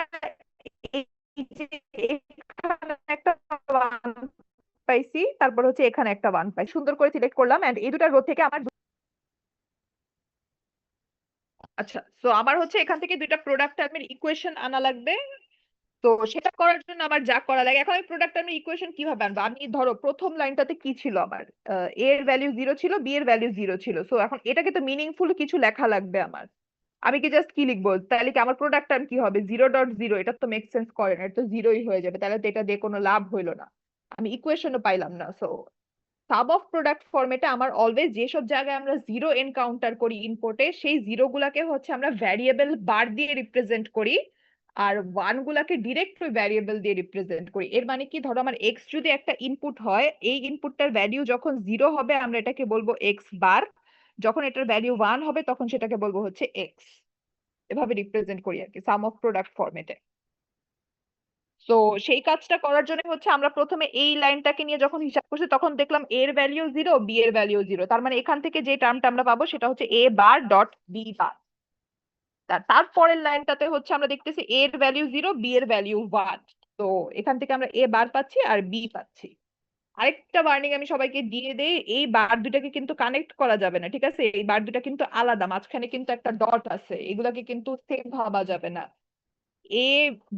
এই যে এখানে একটা ওয়ান পাইছি, তারপর হচ্ছে এখানে একটা ওয়ান পাই, সুন্দর করে সিলেক্ট করলাম এন্ড এই দুটা রো থেকে আমার আচ্ছা, তো আমার হচ্ছে এখান থেকে দুইটা প্রোডাক্ট টার্মের ইকুয়েশন আনা লাগবে। তো সেটা করার জন্য আমার যা করা লাগে, এখন আমি প্রোডাক্ট টার্মের ইকুয়েশন কিভাবে আনবো? আমি ধরো প্রথম লাইনটাতে কি ছিল আমার, এ এর ভ্যালু জিরো ছিল, বি এর ভ্যালু জিরো ছিল, সো এখন এটাকে তো মিনিংফুল কিছু লেখা লাগবে আমার। আমি কি জাস্ট কি লিখবো? তাহলে কি আমার প্রোডাক্ট টার্ম কি হবে? জিরো ডট জিরো, এটা তো মেক সেন্স করে না, এটা তো জিরোই হয়ে যাবে, তাহলে তো এটা দিয়ে কোনো লাভ হইলো না, আমি ইকুয়েশনও পাইলাম না। সো সাব অফ প্রোডাক্ট ফরম্যাটে আমার অলওয়েজ যেসব জায়গায় আমরা জিরো এনকাউন্টার করি ইনপুটে, সেই জিরো গুলাকে হচ্ছে আমরা ভ্যারিয়েবল বার দিয়ে রিপ্রেজেন্ট করি, আর ওয়ান গুলাকে ডিরেক্ট ওই ভ্যারিয়েবল দিয়ে রিপ্রেজেন্ট করি। এর মানে কি, ধরো আমার এক্স যদি একটা ইনপুট হয়, এই ইনপুটটার ভ্যালিউ যখন জিরো হবে আমরা এটাকে বলবো এক্স বার, যখন এটার ভ্যালিউ ওয়ান হবে তখন সেটাকে বলবো হচ্ছে এক্স। এভাবে রিপ্রেজেন্ট করি আর কি সাম অফ প্রোডাক্ট ফরম্যাটে। তো সেই কাজটা করার জন্য হচ্ছে আমরা প্রথমে এই লাইনটাকে নিয়ে যখন হিসাব করছি তখন দেখলাম এর ভ্যালিউ জিরো, বি এর ভ্যালিউ জিরো, তার মানে এখান থেকে যে টার্মটা আমরা পাবো সেটা হচ্ছে এ বার ডট বি বার। তারপরের লাইনটাতে হচ্ছে আমরা দেখতেছি এর ভ্যালিউ জিরো, বি এর ভ্যালিউ ওয়ান। তো এখান থেকে আমরা এ বার পাচ্ছি আর বি পাচ্ছি। আরেকটা ওয়ার্নিং আমি সবাইকে দিয়ে দেই, এই বার দুটাকে কিন্তু কানেক্ট করা যাবে না, ঠিক আছে? এই বার দুটা কিন্তু আলাদা, মাঝখানে কিন্তু একটা ডট আছে, এগুলাকে কিন্তু সেম ভাবা যাবে না। a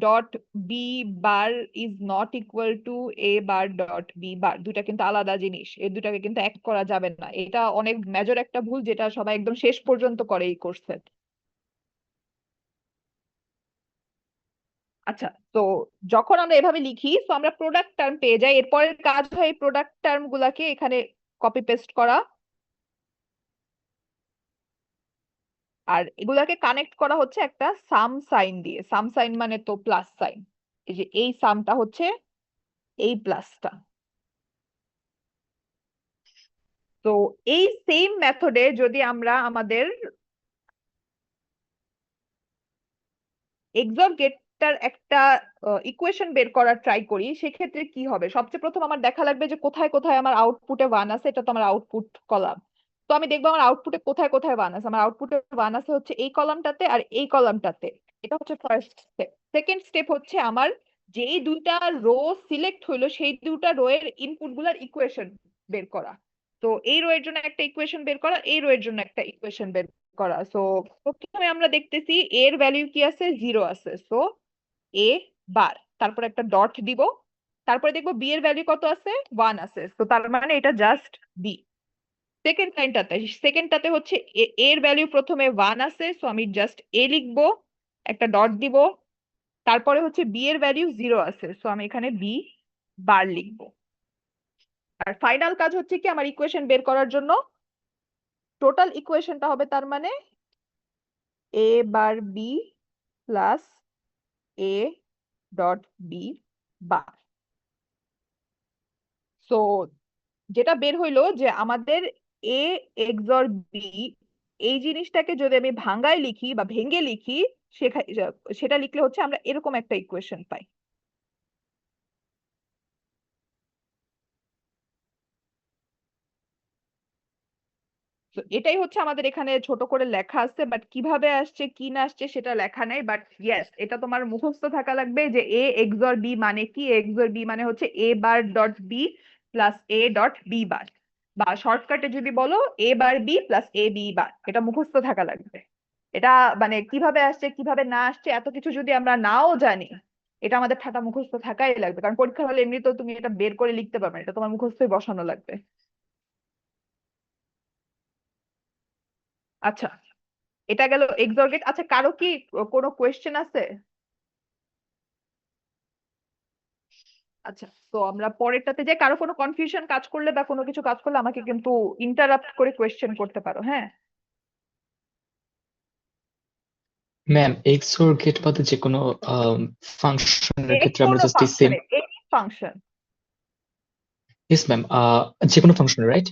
dot B bar is not equal to A bar dot B bar, দুটা কিন্তু আলাদা জিনিস, এই দুটাকে কিন্তু এক করা যাবে না। এটা অনেক মেজর একটা ভুল যেটা সবাই একদম শেষ পর্যন্ত করে এই কোর্সে। আচ্ছা, তো যখন আমরা এভাবে লিখি তো আমরা প্রোডাক্ট টার্ম পেয়ে যাই, এরপরের কাজ হয় এই প্রোডাক্ট টার্ম গুলাকে এখানে কপি পেস্ট করা, আর এগুলাকে কানেক্ট করা হচ্ছে একটা সাম সাইন দিয়ে। সাম সাইন মানে তো প্লাস সাইন, এই যে এই সামটা হচ্ছে এই প্লাসটা। তো এই সেম মেথডে যদি আমরা আমাদের এক্সর গেটটার একটা ইকুয়েশন বের করার ট্রাই করি, সেক্ষেত্রে কি হবে? সবচেয়ে প্রথম আমার দেখা লাগবে যে কোথায় কোথায় আমার আউটপুটে ওয়ান আছে, এটা তো আমার আউটপুট কলাম। তো আমি দেখবো আমার আউটপুটে কোথায় কোথায় ওয়ান আছে। আমার আউটপুটে ওয়ান আছে হচ্ছে এই কলামটাতে আর এই কলামটাতে, এটা হচ্ছে ফার্স্ট স্টেপ। সেকেন্ড স্টেপ হচ্ছে আমার যেই দুইটা রো সিলেক্ট হইলো সেই দুইটা রো এর ইনপুট গুলার ইকুয়েশন বের করা। তো এই রো এর জন্য একটা ইকুয়েশন বের করা, এই রো এর জন্য একটা ইকুয়েশন বের করা। সো প্রথমে আমরা দেখতেছি এর ভ্যালিউ কি আছে, জিরো আছে, সো এ বার, তারপর একটা ডট দিব, তারপরে দেখবো বি এর ভ্যালু কত আছে, ওয়ান আছে, তো তার মানে এটা জাস্ট বি। সেকেন্ড লাইনটাতে, সেকেন্ডটাতে হচ্ছে এর ভ্যালু প্রথমে ওয়ান আছে, সো আমি জাস্ট এ লিখবো, একটা ডট দিব, তারপরে হচ্ছে বি এর ভ্যালু জিরো আছে, সো আমি এখানে বি বার লিখবো। আর ফাইনাল কাজ হচ্ছে কি, আমার ইকুয়েশন বের করার জন্য টোটাল ইকুয়েশনটা হবে তার মানে A bar B plus A dot B bar. So যেটা বের হইলো যে আমাদের এ এক্সর বি, এই জিনিসটাকে যদি আমি ভাঙ্গায় লিখি বা ভেঙে লিখি, সেটা লিখলে হচ্ছে আমরা এরকম একটা ইকুয়েশন পাই। তো এটাই হচ্ছে আমাদের এখানে ছোট করে লেখা আছে, বাট কিভাবে আসছে কি না আসছে সেটা লেখা নাই। বাট ইয়েস, এটা তোমার মুখস্থ থাকা লাগবে যে এ এক্সর বি মানে কি। এক্সর বি মানে হচ্ছে A bar dot B plus A dot B bar, বা শর্টকাটে যদি বলো A bar B plus A B bar, এটা মুখস্থ থাকা লাগবে। এটা মানে কিভাবে আসছে কিভাবে না আসছে এত কিছু যদি আমরা নাও জানি, এটা আমাদের ঠাটা মুখস্থ থাকাই লাগবে, কারণ পরীক্ষা হলে এমনিতেও তুমি এটা বের করে লিখতে পারবে না, এটা তোমার মুখস্থই বসানো লাগবে। আচ্ছা, এটা গেল এক্সরগেট। আচ্ছা, কারো কি কোনো কোয়েশ্চেন আছে? আচ্ছা, তো আমরা পরেরটাতে যে কারো কোনো কনফিউশন কাজ করলে বা কোনো কিছু কাজ করলে আমাকে কিন্তু ইন্টারাপ্ট করে কোয়েশ্চেন করতে পারো, হ্যাঁ? ম্যাম এক্সোর গেট বাদে যে কোনো ফাংশনের যে ক্ষেত্রে আমরা কোনো জাস্ট এই সেম। ফাংশনে এনি ফাংশন। ইয়েস ম্যাম, যে কোনো ফাংশনের, রাইট?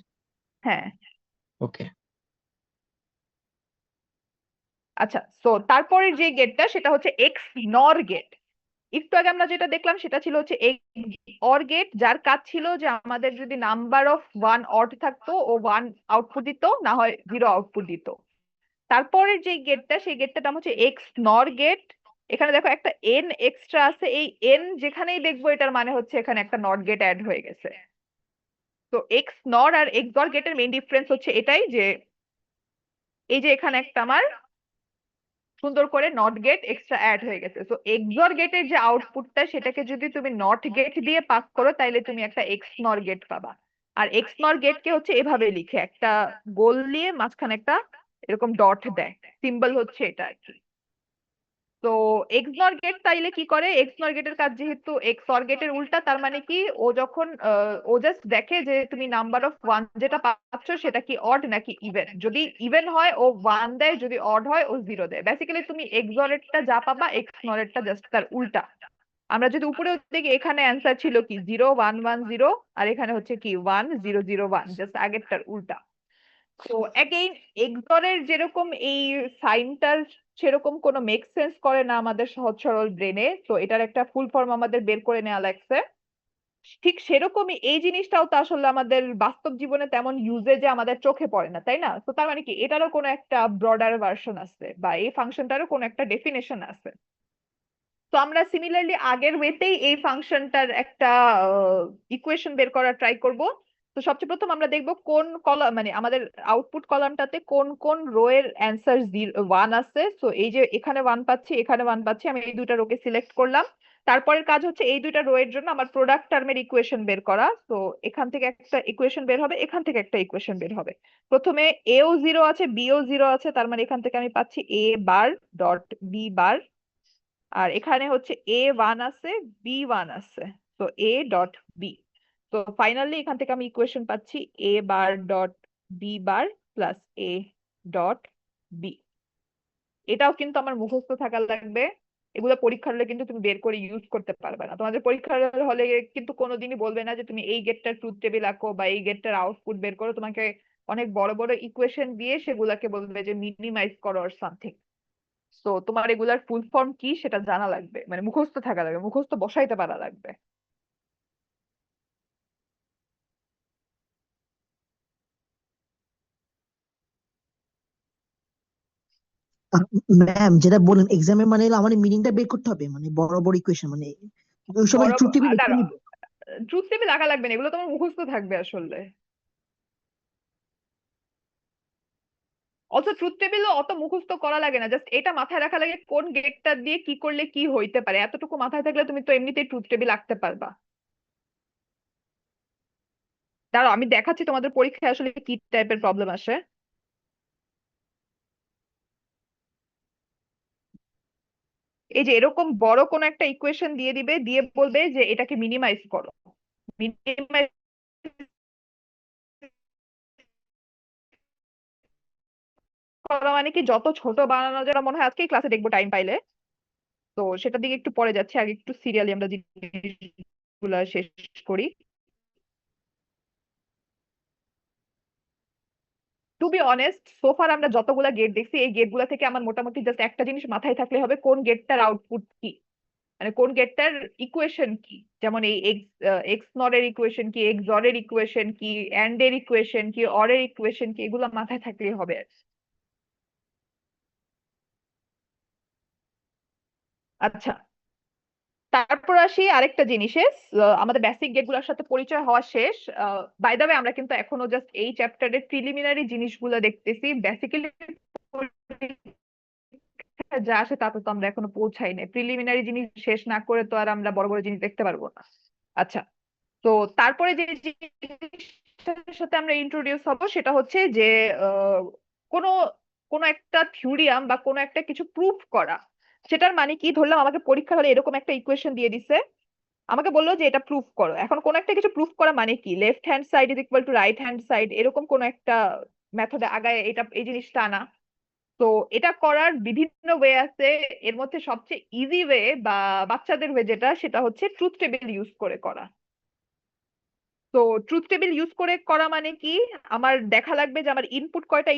হ্যাঁ। ওকে। আচ্ছা, তো তারপরের যে গেটটা সেটা হচ্ছে এক্স নর গেট। একটু আগে আমরা যেটা দেখলাম সেটা ছিল হচ্ছে অর গেট, যার কাজ ছিল যে আমাদের যদি নাম্বার অফ ওয়ান অড থাকতো ও ওয়ান আউটপুট দিত, না হয় জিরো আউটপুট দিত। তারপরের যে গেটটা সেই গেটটার নাম হচ্ছে এক্স নর গেট। এখানে দেখো একটা এন এক্সট্রা আছে, এই এন যেখানেই দেখবো এটার মানে হচ্ছে এখানে একটা নট গেট অ্যাড হয়ে গেছে। তো এক্স নর আর এক্স অর গেটের মেইন ডিফারেন্স হচ্ছে এটাই যে এই যে এখানে একটা আমার সুন্দর করে নট গেট এক্সট্রা অ্যাড হয়ে গেছে। তো এক্সঅর গেটের যে আউটপুটটা সেটাকে যদি তুমি নট গেট দিয়ে পাস করো তাইলে তুমি একটা এক্স নর গেট পাবা। আর এক্স নর গেটকে হচ্ছে এভাবে লিখে, একটা গোল দিয়ে মাঝখানে একটা এরকম ডট দেয়, সিম্বল হচ্ছে এটা আর কি। তো এক্স নর গেট তাইলে কি করে, এক্স নর গেটের কাজ যেহেতু এক্স অর গেটের উল্টা, তার মানে কি ও যখন ও জাস্ট দেখে যে তুমি নাম্বার অফ ওয়ান যেটা পাচ্ছ সেটা কি অড নাকি ইভেন। যদি ইভেন হয় ও ওয়ান দেয়, যদি অড হয় ও জিরো দেয়। বেসিক্যালি তুমি এক্স অরেরটা যা পাবা এক্স নরেরটা জাস্ট তার উল্টা। আমরা যদি উপরে দেখি এখানে অ্যান্সার ছিল কি 0 1 1 0, আর এখানে হচ্ছে কি 1 0 0 1, জাস্ট আগেরটার উল্টা। তো অ্যাগেইন এক্সরের যেরকম এই সাইনটার সেরকম কোনো মেক সেন্স করে না আমাদের সহজ সরল ব্রেনে, তো এটার একটা ফুল ফর্ম আমাদের বের করে নেওয়া লাগছে। ঠিক সেরকমই এই জিনিসটাও তো আসলে আমাদের বাস্তব জীবনে তেমন ইউজেজে আমাদের চোখে পড়ে না, তাই না? তো তার মানে কি এটারও কোনো একটা ব্রডার ভার্সন আছে, বা এই ফাংশনটারও কোনো একটা ডেফিনেশন আছে। তো আমরা সিমিলারলি আগের ওয়েতেই এই ফাংশনটার একটা ইকুয়েশন বের করার ট্রাই করব। তো সবচেয়ে প্রথম আমরা দেখব কোন কলাম, মানে আমাদের আউটপুট কলামটাতে কোন কোন রো এর অ্যান্সার ওয়ান আছে। তো এই যে এখানে ওয়ান পাচ্ছি, এখানে ওয়ান পাচ্ছি, আমি এই দুইটা রোকে সিলেক্ট করলাম। তারপরের কাজ হচ্ছে এই দুইটা রো এর জন্য আমার প্রোডাক্ট টার্মের ইকুয়েশন বের করা। তো এখান থেকে একটা ইকুয়েশন বের হবে, এখান থেকে একটা ইকুয়েশন বের হবে। প্রথমে এও জিরো আছে বিও জিরো আছে, তার মানে এখান থেকে আমি পাচ্ছি এ বার ডট বি বার। আর এখানে হচ্ছে A1 আছে B1 আছে, তো A ডট বি। তো ফাইনালি এখান থেকে আমি ইকুয়েশন পাচ্ছি A bar dot B bar plus A dot B. এটাও কিন্তু আমার মুখস্থ থাকা লাগবে। এগুলো পরীক্ষার হলে কিন্তু তুমি বের করে ইউজ করতে পারবে না। তোমাদের পরীক্ষার হলে কিন্তু কোনোদিনই বলবে না যে তুমি এই গেটটার ট্রুথ টেবিল আঁকো বা এই গেটটার আউটপুট বের করো। তোমাকে অনেক বড় বড় ইকুয়েশন দিয়ে সেগুলাকে বলবে যে মিনিমাইজ করো অর সামথিং। তো তোমার এগুলার ফুল ফর্ম কি সেটা জানা লাগবে, মানে মুখস্থ থাকা লাগবে, মুখস্থ বসাইতে পারা লাগবে। ম্যাম যেটা বলেন এক্সামে মানে হলো আমার মিনিংটা বের করতে হবে, মানে বড় বড় ইকুয়েশন, মানে ওই সময় বড় ট্রুথ টেবিল লিখে দাঁড়াও, নিব। ট্রুথ টেবিল আঁকা লাগবে না, এগুলো তোমার মুখস্থ থাকবে আসলে। অত ট্রুথ টেবিলও অত মুখস্থ করা লাগে না, জাস্ট এটা মাথায় রাখা লাগে কোন গেটটা দিয়ে কি করলে কি হইতে পারে। এতটুকু মাথায় থাকলে তুমি তো এমনিতেই ট্রুথ টেবিল আঁকতে পারবা। দাঁড়াও আমি দেখাচ্ছি তোমাদের পরীক্ষায় আসলে কি টাইপের প্রবলেম আসে। এই যে এরকম বড় কোন একটা ইকুয়েশন দিয়ে দিবে, দিয়ে বলবে যে এটাকে মিনিমাইজ করো। মিনিমাইজ করা মানে কি যত ছোট বানানো যায়, মনে হয় আজকেই ক্লাসে দেখবো টাইম পাইলে। তো সেটার দিকে একটু পরে যাচ্ছি, আগে একটু সিরিয়ালি আমরা জিনিসগুলা শেষ করি। টু বি অনেস্ট, সোফার আমরা যতগুলা গেট দেখছি এই গেটগুলা থেকে আমার মোটামুটি জাস্ট একটা জিনিস মাথায় থাকলে হবে, কোন গেটটার আউটপুট কি, মানে কোন গেটটার ইকুয়েশন কি। যেমন এই এক্স এক্স নর এর ইকুয়েশন কি, এক্স অর এর ইকুয়েশন কি, এন্ড এর ইকুয়েশন কি, অর এর ইকুয়েশন কি, এগুলো মাথায় থাকলেই হবে। আচ্ছা, তারপর আসি আরেকটা জিনিসে। আমাদের বেসিক গেট গুলোর সাথে পরিচয় হওয়া শেষ। বাই দ্য ওয়ে আমরা কিন্তু এখনো জাস্ট এই চ্যাপ্টারের প্রিলিমিনারি জিনিসগুলো দেখতেছি। বেসিক্যালি যা আসে তাতে তো আমরা এখনো পৌঁছাই নাই। প্রিলিমিনারি জিনিস শেষ না করে তো আর আমরা বড় বড় জিনিস দেখতে পারবো না। আচ্ছা, তো তারপরে যে জিনিসটার সাথে আমরা ইন্ট্রোডিউস হব সেটা হচ্ছে যে আহ, কোনো কোনো একটা থিওরিয়াম বা কোনো একটা কিছু প্রুফ করা। সেটার মানে কি, ধরলাম আমাকে পরীক্ষা হলে এরকম একটা ইকুয়েশন দিয়ে দিছে, আমাকে বললো যে এটা প্রুফ করো। এখন কোন একটা কিছু প্রুফ করা মানে কি, left hand side is equal two right hand side, এরকম কোন একটা মেথডে আগায় এটা এই জিনিসটা আনা। তো এটা করার বিভিন্ন ওয়ে আছে। এর মধ্যে সবচেয়ে ইজি ওয়ে বা বাচ্চাদের ওয়ে যেটা, সেটা হচ্ছে ট্রুথ টেবিল ইউজ করে করা। তো ট্রুথ টেবিল ইউজ করে করা মানে কি, আমার দেখা লাগবে যে আমার ইনপুট কয়টা,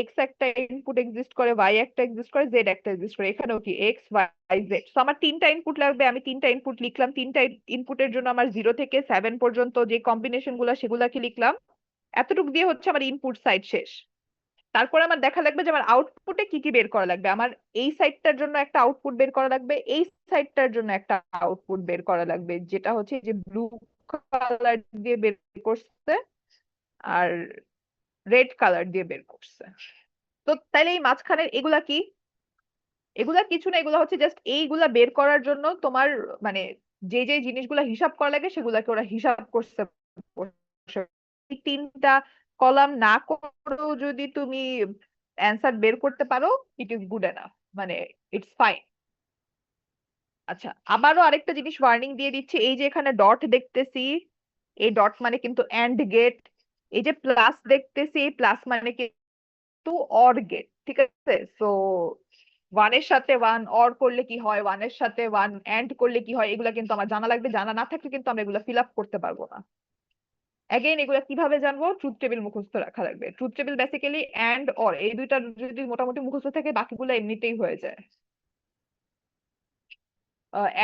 এক্স একটা ইনপুট এক্সিস্ট করে, ওয়াই একটা এক্সিস্ট করে, জেড একটা এক্সিস্ট করে, এখানেও কি এক্স ওয়াই জেড। তো আমার তিনটা ইনপুট লাগবে, আমি তিনটা ইনপুট লিখলাম, তিনটা ইনপুটের জন্য আমার 0 থেকে 7 পর্যন্ত যে কম্বিনেশন গুলা সেগুলাকে লিখলাম। এতটুকু দিয়ে হচ্ছে আমার ইনপুট সাইড শেষ। তারপর আমার দেখা লাগবে যে আমার আউটপুটে কি কি বের করা লাগবে। আমার এই সাইডটার জন্য একটা আউটপুট বের করা লাগবে, এই সাইডটার জন্য একটা আউটপুট বের করা লাগবে, যেটা হচ্ছে যে ব্লু কালার দিয়ে বের করছে আর রেড কালার দিয়ে বের করছে। তো তাইলে এই মাঝখানের এগুলা কি? এগুলা কিছু না, এগুলা হচ্ছে জাস্ট এইগুলা বের করার জন্য তোমার মানে যে যে জিনিসগুলা হিসাব করা লাগে সেগুলাকে ওরা হিসাব করছে বসে। এই তিনটা কলাম না করেও যদি তুমি অ্যান্সার বের করতে পারো, ইট ইজ গুড এনাফ, মানে ইটস ফাইন। আচ্ছা, আবারও আরেকটা জিনিস ওয়ার্নিং দিয়ে দিচ্ছি, এই যে এখানে ডট দেখতেছি, এই ডট মানে কিন্তু অ্যান্ড গেট। এই যে প্লাস দেখতেছি, এই প্লাস মানে কিন্তু অর গেট, ঠিক আছে? সো ওয়ানের সাথে ওয়ান অর করলে কি হয়, ওয়ানের সাথে ওয়ান এন্ড করলে কি হয়, এগুলা কিন্তু আমার জানা লাগবে। জানা না থাকলে কিন্তু আমরা এগুলো ফিল আপ করতে পারবো না। অ্যাগেইন এগুলা কিভাবে জানবো? ট্রুথ টেবিল মুখস্থ রাখা লাগবে। Truth table basically and or এই দুইটা যদি মোটামুটি মুখস্থ থাকে, বাকিগুলো এমনিতেই হয়ে যায়।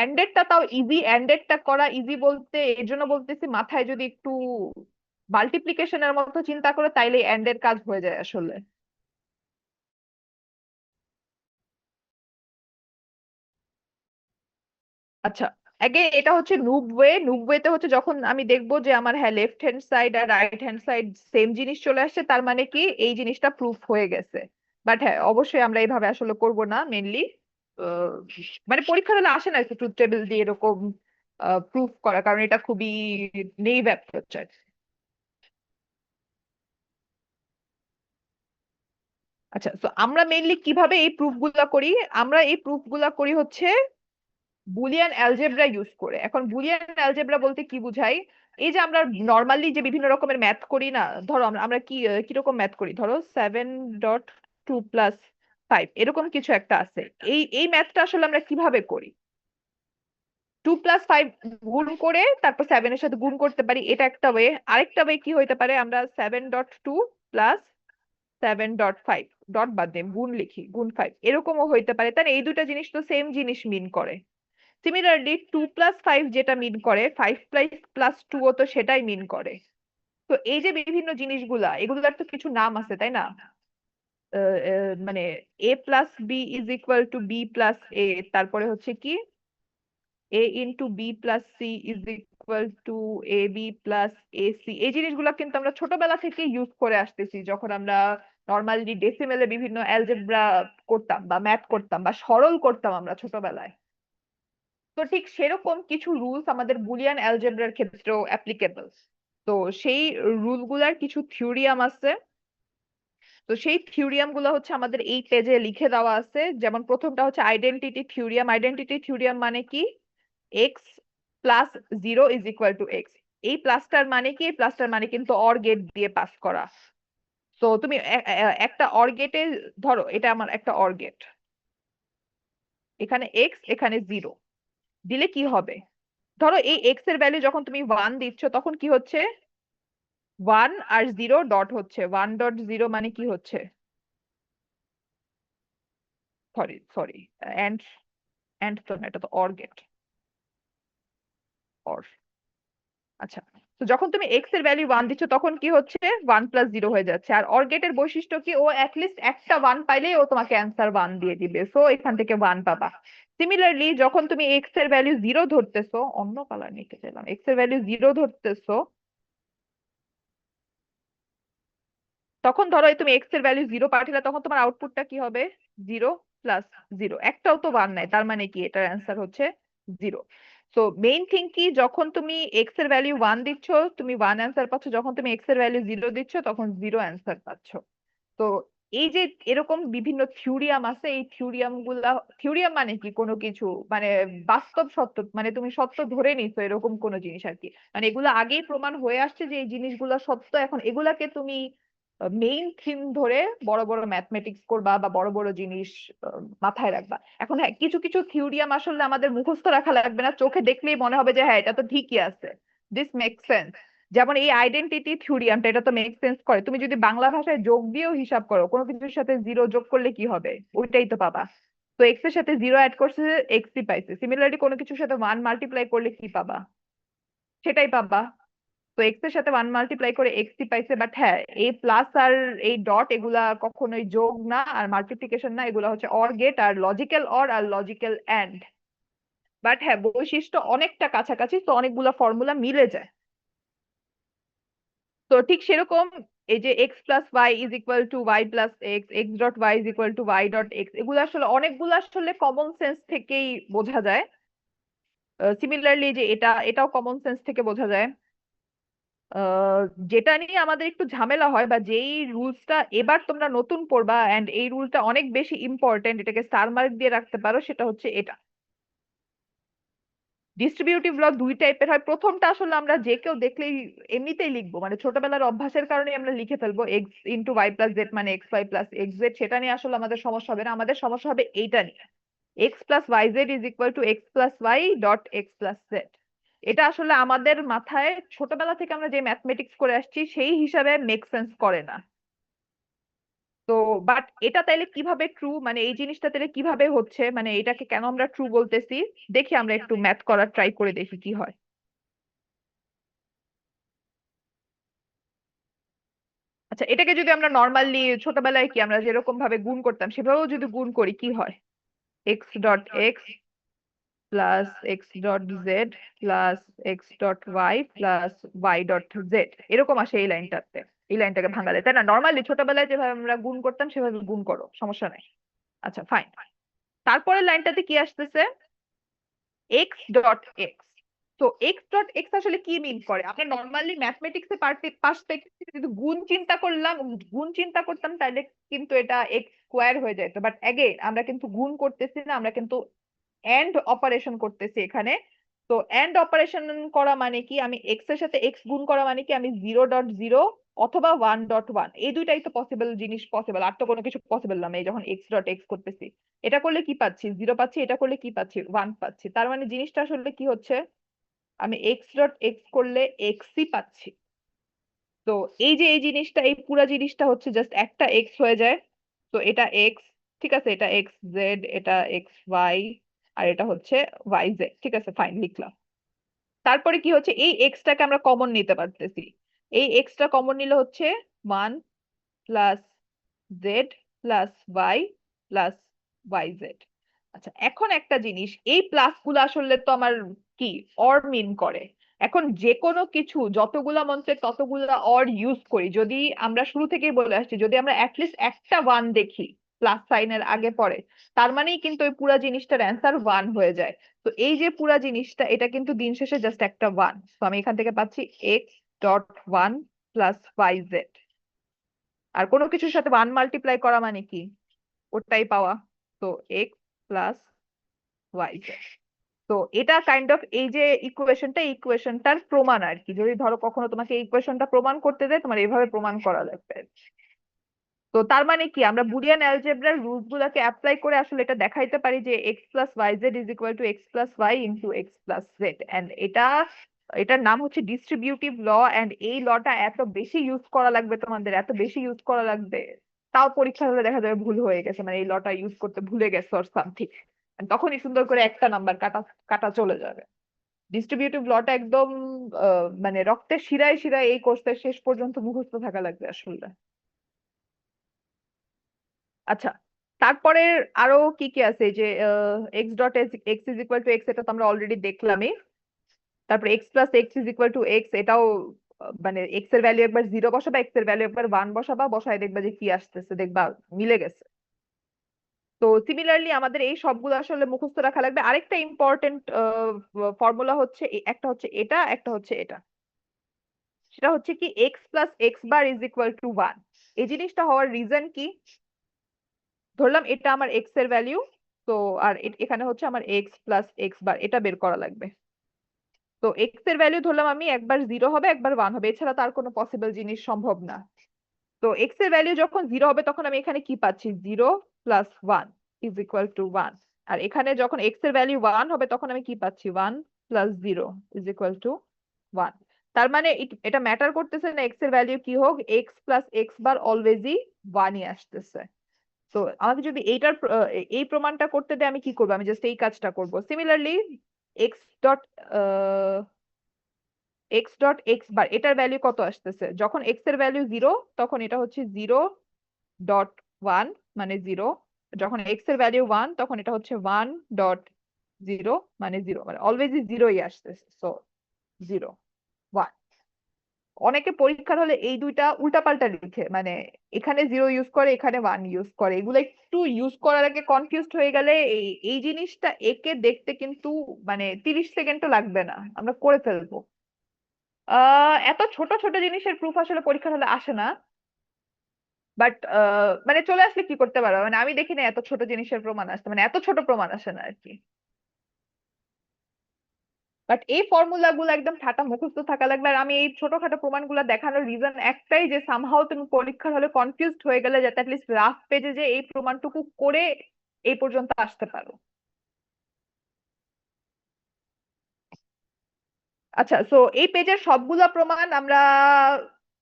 এন্ডেডটা তাও ইজি, এন্ডেডটা করা ইজি বলতে এর জন্য বলতেছি, মাথায় যদি একটু মাল্টিপ্লিকেশনের মতো চিন্তা করে তাইলে এন্ডের কাজ হয়ে যায় আসলে। আচ্ছা, আগে এটা হচ্ছে নুব ওয়ে। নুব ওয়েতে হচ্ছে যখন আমি দেখবো যে আমার হ্যাঁ লেফট হ্যান্ড সাইড আর রাইট হ্যান্ড সাইড সেম জিনিস চলে আসছে, তার মানে কি এই জিনিসটা প্রুফ হয়ে গেছে। বাট হ্যাঁ, অবশ্যই আমরা এইভাবে আসলে করব না মেনলি। মানে পরীক্ষা হলে আসে না ট্রুথ টেবিল দিয়ে এরকম প্রুফ করা, কারণ এটা খুবই নেইভ অ্যাপ্রোচ। আচ্ছা, তো আমরা মেইনলি কিভাবে এই প্রুফ গুলা করি? আমরা এই প্রুফ গুলা করি হচ্ছে বুলিয়ান অ্যালজেব্রা ইউজ করে। এখন বুলিয়ান অ্যালজেব্রা বলতে কি বুঝাই, এই যে আমরা নর্মালি যে বিভিন্ন রকমের ম্যাথ করি না, ধরো আমরা আমরা কি কিরকম ম্যাথ করি, ধরো 7.2 + 5 এরকম কিছু একটা আছে। এই এই ম্যাথটা আসলে আমরা কিভাবে করি? 2 + 5 গুণ করে তারপর 7 এর সাথে গুণ করতে পারি, এটা একটা ওয়ে। আরেকটা ওয়ে কি হইতে পারে, আমরা 7.2 + 7.5 ডট বাদ দিয়ে গুণ লিখি, গুণ 5 এরকমও হইতে পারে। তাহলে এই দুটা জিনিস তো সেম জিনিস মিন করে। সিমিলারলি 2 + 5 যেটা মিন করে, 5 + 2 ও তো সেটাই মিন করে। তো এই যে বিভিন্ন জিনিসগুলা, এগুলার তো কিছু নাম আছে তাই না? মানে a + b = b + a, তারপরে হচ্ছে কি a × b + c = ab + ac। এই জিনিসগুলো কিন্তু আমরা ছোটবেলা থেকে ইউজ করে আসতেছি, যখন আমরা নর্মালি ডেসিমেলে বিভিন্ন অ্যালজেব্রা করতাম বা ম্যাথ করতাম বা সরল করতাম আমরা ছোটবেলায়। তো ঠিক সেরকম কিছু রুলস আমাদের বুলিয়ান অ্যালজেব্রার ক্ষেত্রেও অ্যাপ্লিকেবল। তো সেই রুল গুলার কিছু থিওরিয়াম আছে। তো সেই থিওরিয়াম গুলো হচ্ছে আমাদের এই পেজে লিখে দেওয়া আছে। যেমন প্রথমটা হচ্ছে আইডেন্টিটি থিওরিয়াম। আইডেন্টিটি থিওরিয়াম মানে কি, এক্স প্লাস 0 = x। এই প্লাসটার মানে কি, প্লাসটার মানে কিন্তু অর গেট দিয়ে পাস করা। তো তুমি একটা অর গেটে, ধরো এটা আমার একটা অর গেট, এখানে এক্স এখানে 0 দিলে কি হবে? ধরো এই এক্স এর ভ্যালু যখন তুমি 1 দিচ্ছ, তখন কি হচ্ছে, 1 আর 0 ডট হচ্ছে, 1.0 মানে কি হচ্ছে, সরি সরি, এন্ড এন্ড তো না, এটা তো অর গেট, অর। আচ্ছা, তো যখন তুমি এক্স এর ভ্যালু 1 দিচ্ছ, তখন কি হচ্ছে, 1 + 0 হয়ে যাচ্ছে। আর অর গেটের বৈশিষ্ট্য কি, ও অ্যাটলিস্ট একটা 1 পাইলেই ও তোমাকে অ্যান্সার 1 দিয়ে দিবে, সো এখান থেকে 1 পাবা। সিমিলারলি যখন তুমি এক্স এর ভ্যালু 0 ধরতেছো, অন্য কালার নিতে চাইলাম, এক্স এর ভ্যালু 0 ধরতেছো, তখন ধরো এই তুমি এক্স এর ভ্যালু 0 পাঠিয়ে, তখন তোমার আউটপুটটা কি হবে, 0 + 0। একটাও তো 1 নাই, তার মানে কি এটার অ্যান্সার হচ্ছে 0। তো মেইন থিং কি, যখন তুমি এক্স এর ভ্যালু 1 দিচ্ছ তুমি 1 অ্যান্সার পাচ্ছ, যখন তুমি এক্স এর ভ্যালু 0 দিচ্ছ তখন 0 অ্যান্সার পাচ্ছ। তো এই যে এরকম বিভিন্ন থিওরিয়াম আছে, এই থিওরিয়াম গুলা, থিওরিয়াম মানে কি, কোনো কিছু মানে বাস্তব সত্য, মানে তুমি সত্য ধরে নিছো এরকম কোন জিনিস আর কি। মানে এগুলো আগেই প্রমাণ হয়ে আসছে যে এই জিনিসগুলো সত্য, এখন এগুলাকে তুমি মেইন থিম ধরে বড় বড় ম্যাথমেটিক্স করবা বা বড় বড় জিনিস মাথায় রাখবা। এখন হ্যাঁ, কিছু কিছু থিওরিয়াম আসলে আমাদের মুখস্থ রাখা লাগবে না, চোখে দেখলেই মনে হবে যে হ্যাঁ এটা তো ঠিকই আছে, দিস মেক সেন্স। যেমন এই আইডেন্টিটি থিওরিয়ামটা, এটা তো মেক সেন্স করে। তুমি যদি বাংলা ভাষায় যোগ দিয়েও হিসাব করো, কোনো কিছুর সাথে জিরো যোগ করলে কি হবে, ওইটাই তো পাবা। তো এক্স এর সাথে জিরো অ্যাড করছে, এক্সই পাইছে। সিমিলারলি কোনো কিছুর সাথে ওয়ান মাল্টিপ্লাই করলে কি পাবা, সেটাই পাবা। তো এক্স এর সাথে ওয়ান মাল্টিপ্লাই করে এক্সই পাইছে। বাট হ্যাঁ, এই প্লাস আর এই ডট এগুলা কখনোই যোগ না আর মাল্টিপ্লিকেশন না, এগুলা হচ্ছে অর গেট আর লজিক্যাল অর আর লজিক্যাল এন্ড। বাট হ্যাঁ, বৈশিষ্ট্য অনেকটা কাছাকাছি, তো অনেকগুলা ফর্মুলা মিলে যায়। তো ঠিক সেরকম এই যে x plus Y is equal to Y plus X, X dot Y is equal to Y dot X, এগুলো আসলে অনেকগুলো আসলে কমন সেন্স থেকেই বোঝা যায়। সিমিলারলি যে এটাও কমন সেন্স থেকে বোঝা যায়। আহ, যেটা নিয়ে আমাদের একটু ঝামেলা হয় বা যেই রুলসটা এবার তোমরা নতুন পড়বা এন্ড এই রুলটা অনেক বেশি ইম্পর্টেন্ট, এটাকে স্টার মার্ক দিয়ে রাখতে পারো, সেটা হচ্ছে এটা। ডিস্ট্রিবিউটিভ ল দুই টাইপের হয়। প্রথমটা আসলে আমরা যে কেউ দেখলেই এমনিতেই লিখবো, মানে ছোটবেলার অভ্যাসের কারণে আমরা লিখে ফেলবো X into Y plus Z, মানে X Y plus X Z. সেটা নিয়ে আসলে আমাদের সমস্যা হবে না, আমাদের সমস্যা হবে এইটা নিয়ে, X plus Y Z is equal to X plus Y dot X plus Z. এটা আসলে আমাদের মাথায় ছোটবেলা থেকে আমরা যে ম্যাথমেটিক্স করে আসছি সেই হিসাবে মেক সেন্স করে না। তো বাট এটা তাইলে কিভাবে ট্রু, মানে এই জিনিসটা তাইলে কিভাবে হচ্ছে, মানে এটাকে কেন আমরা ট্রু বলতেছি, দেখি আমরা একটু ম্যাথ করার ট্রাই করে দেখি কি হয়। আচ্ছা, এটাকে যদি আমরা নর্মালি ছোটবেলায় কি আমরা যেরকম ভাবে গুণ করতাম সেভাবেও যদি গুণ করি কি হয়, X dot X plus X dot Z plus X dot Y plus Y dot Z, এরকম আসে এই লাইনটাতে। এই লাইনটাকে ভাঙালে, তাই না? নর্মালি ছোটবেলায় যেভাবে আমরা গুণ করতাম সেভাবে গুণ করো, সমস্যা নাই। আচ্ছা ফাইন, তারপরের লাইনটাতে কি আসতেছে, এক্স ডট এক্স। তো এক্স ডট এক্স আসলে কি মিন করে, আমরা নর্মালি ম্যাথমেটিক্স এর পার্সপেক্টিভ যদি গুণ চিন্তা করতাম তাহলে কিন্তু এটা এক্স স্কোয়ার হয়ে যেত। বাট অ্যাগেন আমরা কিন্তু গুণ করতেছি না, আমরা কিন্তু এন্ড অপারেশন করতেছি এখানে। তো এন্ড অপারেশন করা মানে কি, আমি এক্স এর সাথে এক্স গুণ করা মানে কি, আমি জিরো ডট জিরো অথবা ওয়ান ডট ওয়ান, এই দুইটাই তো পসিবল জিনিস, পসিবল, আর তো কোনো কিছু পসিবল না। এই যখন এক্স ডট এক্স করতেছি, এটা করলে কি পাচ্ছি, জিরো পাচ্ছি, এটা করলে কি পাচ্ছি, ওয়ান পাচ্ছি। তার মানে জিনিসটা আসলে কি হচ্ছে, আমি এক্স ডট এক্স করলে এক্সই পাচ্ছি। তো এই যে এই জিনিসটা, এই পুরা জিনিসটা হচ্ছে জাস্ট একটা এক্স হয়ে যায়। তো এটা এক্স, ঠিক আছে, এটা এক্স জেড, এটা এক্স ওয়াই, আর এটা হচ্ছে ওয়াই জেড, ঠিক আছে ফাইন, লিখলাম। তারপরে কি হচ্ছে, এই এক্সটাকে আমরা কমন নিতে পারতেছি। এই এক্সটা কমন নিলে হচ্ছে one plus Z plus Y plus Y Z. আচ্ছা, এখন একটা জিনিস, এই প্লাস গুলো আসলে তো আমার কি অর মিন করে। এখন যে কোনো কিছু যতগুলা মঞ্চে ততগুলা অর ইউজ করি, যদি আমরা শুরু থেকেই বলে আসছি, যদি আমরা অ্যাটলিস্ট একটা ওয়ান দেখি প্লাস সাইনের আগে পরে, তার মানেই কিন্তু ওই পুরা জিনিসটার অ্যান্সার ওয়ান হয়ে যায়। তো এই যে পুরা জিনিসটা, এটা কিন্তু দিন শেষে জাস্ট একটা ওয়ান। তো আমি এখান থেকে পাচ্ছি X dot one plus Y Z. আর কোনো কিছুর সাথে ওয়ান মাল্টিপ্লাই করা মানে কি, ওটাই পাওয়া। তো এক্স প্লাস ওয়াই জেড। তো এটা কাইন্ড অফ এই যে ইকুয়েশনটার প্রমাণ আর কি। যদি ধরো কখনো তোমাকে এই ইকুয়েশনটা প্রমাণ করতে দেয়, তোমার এইভাবে প্রমাণ করা লাগবে। তো তার মানে কি, আমরা বুলিয়ান অ্যালজেব্রার রুলস গুলাকে অ্যাপ্লাই করে আসলে এটা দেখাইতে পারি যে x plus Y Z is equal to X plus Y into X plus Z. And এটার নাম হচ্ছে ডিস্ট্রিবিউটিভ ল। এন্ড এই লটা এত বেশি ইউজ করা লাগবে, তোমাদের এত বেশি ইউজ করা লাগবে, তাও পরীক্ষা হলে দেখা যাবে ভুল হয়ে গেছে, মানে এই লটা ইউজ করতে ভুলে গেছে অর সামথিং, তখনই সুন্দর করে একটা নাম্বার কাটা কাটা চলে যাবে। ডিস্ট্রিবিউটিভ লটা একদম মানে রক্তের শিরায় শিরায় এই কোর্সের শেষ পর্যন্ত মুখস্থ থাকা লাগবে আসলে। আচ্ছা, তারপরে আরো কি কি আছে, যে x dot x is equal to x, এটা তো আমরা অলরেডি দেখলামই। তারপরে x plus x is equal to x, এটাও মানে এক্স এর ভ্যালু একবার জিরো বসাবা, এক্স এর ভ্যালু একবার ওয়ান বসাবা, বসায় দেখবা যে কি আসতেছে, দেখবা মিলে গেছে। তো সিমিলারলি আমাদের এই সবগুলো আসলে মুখস্থ রাখা লাগবে। আরেকটা ইম্পর্টেন্ট ফর্মুলা হচ্ছে একটা হচ্ছে এটা, একটা হচ্ছে এটা। সেটা হচ্ছে কি, x plus x bar is equal to one. এই জিনিসটা হওয়ার রিজন কি, ধরলাম এটা আমার এক্স এর ভ্যালু, তো আর এখানে হচ্ছে আমার এক্স প্লাস এক্স বার, এটা বের করা লাগবে। তো এক্স এর ভ্যালু ধরলাম আমি, একবার জিরো হবে একবার ওয়ান হবে, এছাড়া তার কোনো পসিবল জিনিস সম্ভব না। তো তো এক্স এর ভ্যালু যখন 0 হবে তখন আমি এখানে কি পাচ্ছি, 0 প্লাস 1 ইজ ইকুয়াল টু 1। আর এখানে যখন এক্স এর ভ্যালু 1 হবে তখন আমি কি পাচ্ছি, 1 প্লাস 0 ইজ ইকুয়াল টু 1। তার মানে এটা ম্যাটার করতেছে না এক্স এর ভ্যালু কি হোক, এক্স প্লাস এক্স বার অলওয়েজই 1ই আসতেছে। তো আমাকে যদি এই প্রমাণটা করতে দেয় আমি কি করবো, আমি জাস্ট এই কাজটা করব। Similarly x dot x dot x bar এটার ভ্যালু কত আসতেছে, যখন এক্স এর ভ্যালু 0 তখন এটা হচ্ছে 0 ডট 1 মানে 0, যখন এক্স এর ভ্যালু 1 তখন এটা হচ্ছে 1 ডট 0 মানে 0, মানে অলওয়েজই 0ই আসতেছে। সো 0 1। অনেকে পরীক্ষার হলে এই দুইটা উল্টাপাল্টা লিখে, মানে এখানে 0 ইউজ করে এখানে 1 ইউজ করে, এগুলো একটু ইউজ করার আগে কনফিউজড হয়ে গেলে এই এই জিনিসটা একে দেখতে কিন্তু মানে 30 সেকেন্ডও লাগবে না, আমরা করে ফেলবো। এত ছোট ছোট জিনিসের প্রুফ আসলে পরীক্ষার হলে আসে না, বাট মানে চলে আসলে কি করতে পারো, মানে আমি দেখি না এত ছোট জিনিসের প্রমাণ আসতে, মানে এত ছোট প্রমাণ আসে না আর কি। বাট এই ফর্মুলা গুলো একদম ঠাটা মুখস্থ থাকা লাগবে। আর আমি এই ছোটখাটো প্রমাণগুলো দেখানোর রিজন একটাই, যে সামহাও তুমি পরীক্ষার হলে কনফিউজড হয়ে গেলে যাতে অ্যাটলিস্ট রাফ পেজে যে এই প্রমাণটুকু করে এই পর্যন্ত আসতে পারো। আচ্ছা, সো এই পেজের সবগুলা প্রমাণ আমরা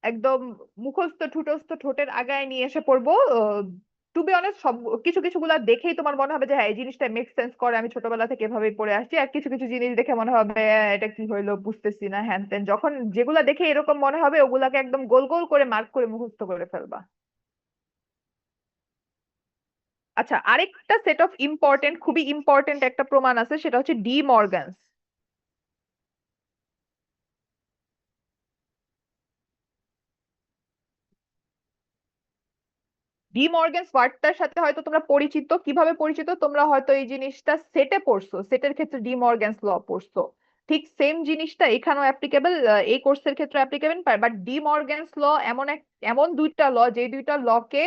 একদম মুখস্থ ঠুটস্থ ঠোঁটের আগায় নিয়ে এসে পড়বো। টু বি অনেস্ট সব কিছু কিছু গুলা দেখেই তোমার মনে হবে যে হ্যাঁ এই জিনিসটা মেক সেন্স করে, আমি ছোটবেলা থেকে এভাবেই পড়ে আসছি। আর কিছু কিছু জিনিস দেখে মনে হবে এটা কি হইলো বুঝতেছি না, হ্যান ত্যান। যখন যেগুলা দেখে এরকম মনে হবে ওগুলাকে একদম গোল গোল করে মার্ক করে মুখস্থ করে ফেলবা। আচ্ছা, আরেকটা সেট অফ ইম্পর্টেন্ট, খুবই ইম্পর্টেন্ট একটা প্রমাণ আছে, সেটা হচ্ছে ডি মর্গানস। ডি মর্গ্যানস ওয়ার্ডটার সাথে হয়তো তোমরা পরিচিত। কিভাবে পরিচিত, তোমরা হয়তো এই জিনিসটা সেটে পড়ছো, সেটের ক্ষেত্রে ডি মর্গ্যানস ল পড়ছো। ঠিক সেম জিনিসটা এখানেও অ্যাপ্লিকেবল, এই কোর্সের ক্ষেত্রে অ্যাপ্লিকেবল। বাট ডি মর্গ্যানস ল এমন দুইটা ল, যে দুইটা লকে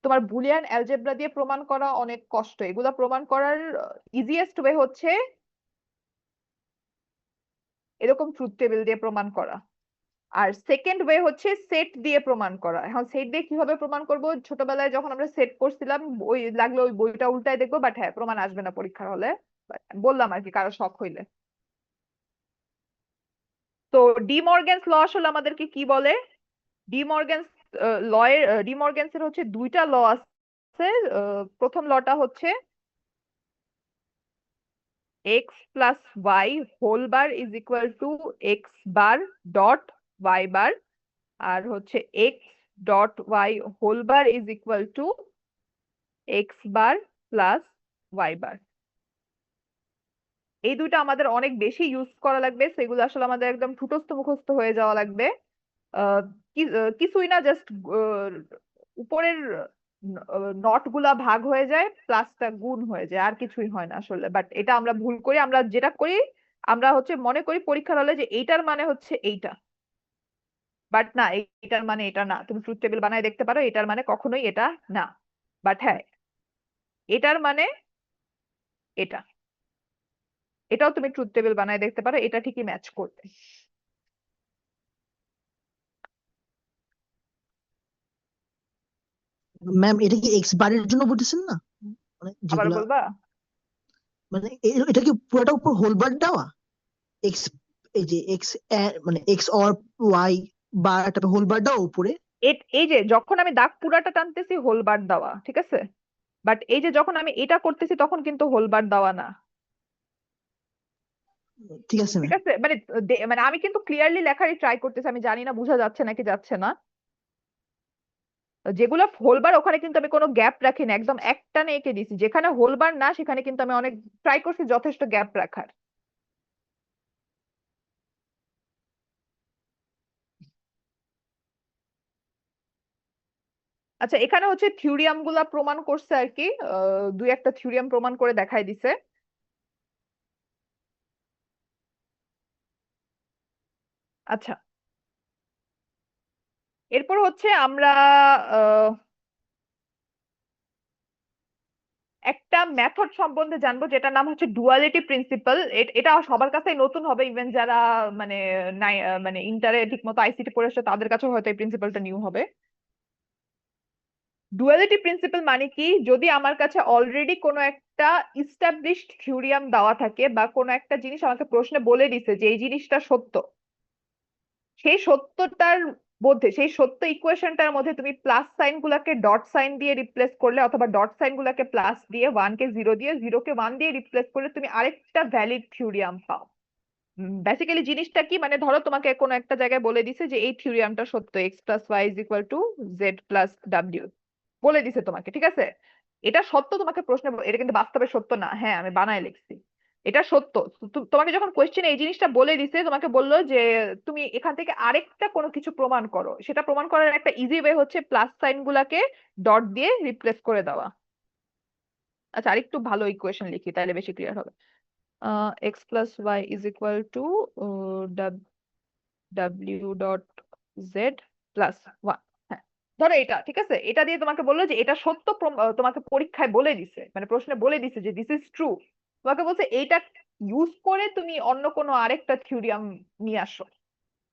তোমার বুলিয়ান অ্যালজেব্রা দিয়ে প্রমাণ করা অনেক কষ্ট। এগুলা প্রমাণ করার ইজিয়েস্ট ওয়ে হচ্ছে এরকম ট্রুথ টেবিল দিয়ে প্রমাণ করা। আর সেকেন্ড ওয়ে হচ্ছে সেট দিয়ে প্রমাণ করা। এখন সেট দিয়ে কিভাবে প্রমাণ করব, ছোটবেলায় যখন আমরা সেট করছিলাম ওই লাগলে ওই বইটা উল্টায় দেখবো, বাট হ্যাঁ প্রমাণ আসবে না পরীক্ষার হলে। But বললাম আর কি কারো শখ হইলে। তো ডি মর্গ্যানস ল আসলে আমাদেরকে কি বলে, ডি মর্গ্যানস ল এর ডি মর্গ্যানস এর হচ্ছে দুইটা ল আছে। প্রথম লটা হচ্ছে x plus y whole bar is equal to x bar dot y bar, আর হচ্ছে x dot y whole bar is equal to x bar plus y bar. এই দুইটা আমাদের অনেক বেশি ইউজ করা লাগবে, সেগুলো আসলে আমাদের একদম ঠুটস্থ মুখস্থ হয়ে যাওয়া লাগবে। আহ, কিছুই না, জাস্ট উপরের নট গুলা ভাগ হয়ে যায়, প্লাসটা গুণ হয়ে যায়, আর কিছুই হয় না আসলে। বাট এটা আমরা ভুল করি, আমরা যেটা করি আমরা হচ্ছে মনে করি পরীক্ষার হলে যে এইটার মানে হচ্ছে এইটা, বাট না, এইটার মানে এটা না। তুমি ট্রুথ টেবিল বানায় দেখতে পারো, এটার মানে কখনোই এটা না। বাট হ্যাঁ এটার মানে এটা, এটাও তুমি ট্রুথ টেবিল বানায় দেখতে পারো, এটা ঠিকই ম্যাচ করবে। ম্যাম এটা কি এক্স বারের জন্য বলতেছেন না, মানে আবার যেগুলা, বলবা? মানে এটা কি পুরোটা উপর হোল বার দেওয়া এক্স, এই যে এক্স মানে এক্স অর ওয়াই বার তারপরে হোল বার দেওয়া উপরে? এই যে যখন আমি দাগ পুরাটা টানতেছি হোল বার দেওয়া, ঠিক আছে। বাট এই যে যখন আমি এটা করতেছি তখন কিন্তু হোল বার দেওয়া না। ঠিক আছে ঠিক ম্যাম। আছে, মানে মানে আমি কিন্তু ক্লিয়ারলি লেখারই ট্রাই করতেছি, আমি জানি না বোঝা যাচ্ছে নাকি যাচ্ছে না। যেগুলো হোলবার ওখানে কিন্তু আমি কোনো গ্যাপ রাখি না, একদম একটানে এঁকে দিছি। যেখানে হোলবার না সেখানে কিন্তু আমি অনেক ট্রাই করছি যথেষ্ট গ্যাপ রাখার। আচ্ছা, এখানে হচ্ছে থিওরিয়াম গুলা প্রমাণ করছে আর কি, দুই একটা থিওরিয়াম প্রমাণ করে দেখাই দিছে। আচ্ছা, এরপর হচ্ছে আমরা আহ, একটা মেথড সম্বন্ধে জানবো যেটার নাম হচ্ছে ডুয়ালিটি প্রিন্সিপাল। এটা সবার কাছেই নতুন হবে, ইভেন যারা মানে নাই মানে ইন্টারে ঠিক মতো আইসিটি পড়েছে তাদের কাছেও হয়তো এই প্রিন্সিপালটা নিউ হবে। ডুয়ালিটি প্রিন্সিপাল মানে কি, যদি আমার কাছে অলরেডি কোনো একটা ইস্টাবলিশড থিওরিয়াম দেওয়া থাকে বা কোনো একটা জিনিস আমাকে প্রশ্নে বলে দিছে যে এই জিনিসটা সত্য, সেই সত্যটার মধ্যে, সেই সত্য ইকুয়েশনটার মধ্যে তুমি প্লাস সাইন গুলাকে ডট সাইন দিয়ে রিপ্লেস করলে, অথবা ডট সাইন গুলাকে প্লাস দিয়ে, ওয়ান কে জিরো দিয়ে, জিরো কে ওয়ান দিয়ে রিপ্লেস করলে তুমি আরেকটা ভ্যালিড থিওরিয়াম পাও। বেসিক্যালি জিনিসটা কি, মানে ধরো তোমাকে কোনো একটা জায়গায় বলে দিছে যে এই থিওরিয়ামটা সত্য, X plus Y is equal to Z plus W, বলে দিছে তোমাকে, ঠিক আছে? এটা সত্য, তোমাকে প্রশ্নে এটা কিন্তু বাস্তবে সত্য না, হ্যাঁ আমি বানায় লিখছি, এটা সত্য। তোমাকে যখন কোয়েশ্চেন এই জিনিসটা বলে দিছে, তোমাকে বললো যে তুমি এখান থেকে আরেকটা কোনো কিছু প্রমাণ করো, সেটা প্রমাণ করার একটা ইজি ওয়ে হচ্ছে প্লাস সাইন গুলাকে ডট দিয়ে রিপ্লেস করে দেওয়া। আচ্ছা, আরেকটু ভালো ইকুয়েশন লিখি তাহলে বেশি ক্লিয়ার হবে। X plus Y is equal to W dot Z plus one. হ্যাঁ, ধরো এটা ঠিক আছে, এটা দিয়ে তোমাকে বললো যে এটা সত্য, তোমাকে পরীক্ষায় বলে দিছে, মানে প্রশ্নে বলে দিছে যে দিস ইজ ট্রু। তোমাকে বলছে এইটা ইউজ করে তুমি অন্য কোনো আরেকটা থিওরিয়াম নিয়ে আসো।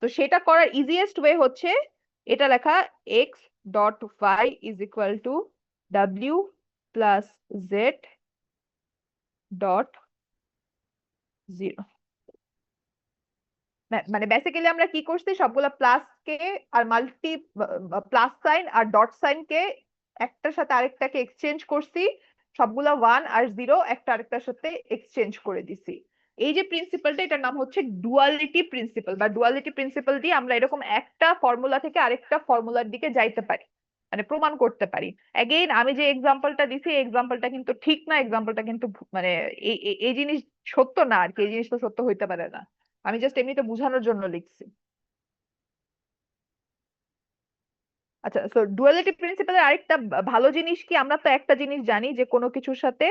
তো সেটা করার ইজিয়েস্ট ওয়ে হচ্ছে এটা লেখা, x dot Y is equal to ডাব্লিউ প্লাস জেড ডট জিরো। মানে বেসিক্যালি আমরা কি করছি, সবগুলা প্লাস কে আর মাল্টি প্লাস সাইন আর ডট সাইন কে একটার সাথে আরেকটাকে এক্সচেঞ্জ করছি, সবগুলা ওয়ান আর জিরো একটা আরেকটার সাথে এক্সচেঞ্জ করে দিছি। এই যে প্রিন্সিপালটা, এটার নাম হচ্ছে ডুয়ালিটি প্রিন্সিপাল, বা ডুয়ালিটি প্রিন্সিপাল দিয়ে আমরা এরকম একটা ফর্মুলা থেকে আরেকটা ফর্মুলার দিকে যাইতে পারি, মানে প্রমাণ করতে পারি। এগেইন আমি যে এক্সাম্পলটা দিছি, এই এক্সাম্পলটা কিন্তু ঠিক না, এক্সাম্পলটা কিন্তু মানে এই জিনিস সত্য না আর কি, এই জিনিস তো সত্য হইতে পারে না, আমি জাস্ট এমনিতে বোঝানোর জন্য লিখছি। আচ্ছা, তো ডুয়ালিটি প্রিন্সিপালের আরেকটা ভালো জিনিস কি, আমরা তো একটা জিনিস জানি যে কোনো কিছুর সাথে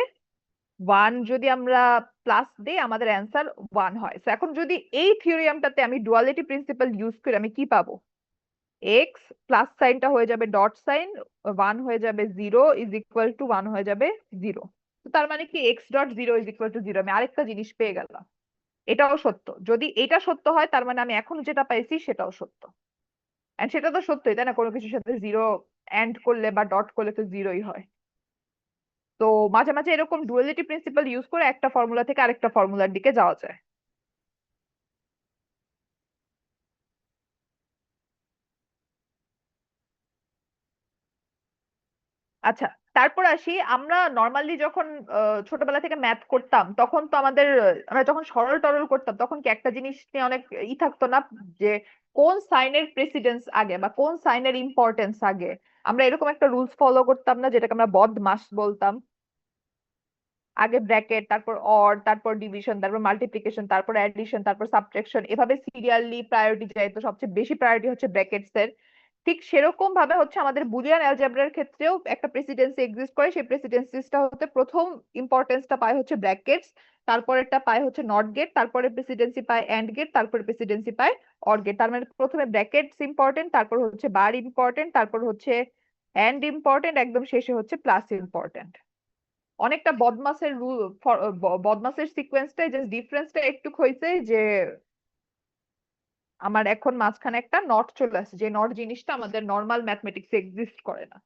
ওয়ান যদি আমরা প্লাস দিই আমাদের অ্যান্সার ওয়ান হয়। তো এখন যদি এই থিওরিয়ামটাতে আমি ডুয়ালিটি প্রিন্সিপাল ইউজ করি, আমি কি পাবো? এক্স প্লাস সাইনটা হয়ে যাবে ডট সাইন, ওয়ান হয়ে যাবে zero is equal to one হয়ে যাবে জিরো। তো তার মানে কি x dot zero is equal two zero, আমি আরেকটা জিনিস পেয়ে গেলাম। এটাও সত্য, যদি এটা সত্য হয় তার মানে আমি এখন যেটা পাইছি সেটাও সত্য। এন্ড সেটা তো সত্যই, তাই না? কোনো কিছুর সাথে জিরো এন্ড করলে বা ডট করলে তো জিরোই হয়। তো মাঝে মাঝে এরকম ডুয়ালিটি প্রিন্সিপাল ইউজ করে একটা ফর্মুলা থেকে আরেকটা ফর্মুলার দিকে যাওয়া যায়। আচ্ছা, তারপর আসি, আমরা নর্মালি যখন ছোটবেলা থেকে ম্যাথ করতাম তখন তো আমাদের আমরা যখন সরল টরল করতাম তখন কি একটা জিনিস নিয়ে অনেক থাকতো না, যে কোন সাইনের প্রেসিডেন্স আগে বা কোন সাইনের ইম্পর্টেন্স আগে? আমরা এরকম একটা রুলস ফলো করতাম না, যেটাকে আমরা বদমাস বলতাম? আগে ব্র্যাকেট, তারপর অর, তারপর ডিভিশন, তারপর মাল্টিপ্লিকেশন, তারপর অ্যাডিশন, তারপর সাবট্রাকশন, এভাবে সিরিয়ালি প্রায়োরিটি যায়, তো সবচেয়ে বেশি প্রায়োরিটি হচ্ছে ব্র্যাকেটস এর। ঠিক সেরকম ভাবে হচ্ছে আমাদের বুলিয়ান অ্যালজেব্রার ক্ষেত্রেও একটা প্রেসিডেন্সি এক্সিস্ট করে, সেই প্রেসিডেন্সিটা হতে প্রথম ইম্পর্টেন্সটা পায় হচ্ছে ব্র্যাকেটস, তারপরেরটা পায় হচ্ছে নট গেট, তারপরে প্রেসিডেন্সি পায় এন্ড গেট, তারপরে প্রেসিডেন্সি পায় অর গেট। তার মানে প্রথমে ব্র্যাকেটস ইম্পর্টেন্ট, তারপর হচ্ছে বার ইম্পর্টেন্ট, তারপর হচ্ছে এন্ড ইম্পর্টেন্ট, একদম শেষে হচ্ছে প্লাস ইম্পর্টেন্ট। অনেকটা বদমাসের রুল, বদমাসের সিকোয়েন্সটাই, জাস্ট ডিফারেন্সটা একটু হয়েছে যে আমার এখন মাঝখানে একটা নট চলে আসে, যে নট জিনিসটা আমাদের নর্মাল ম্যাথমেটিক্সে এক্সিস্ট করে না।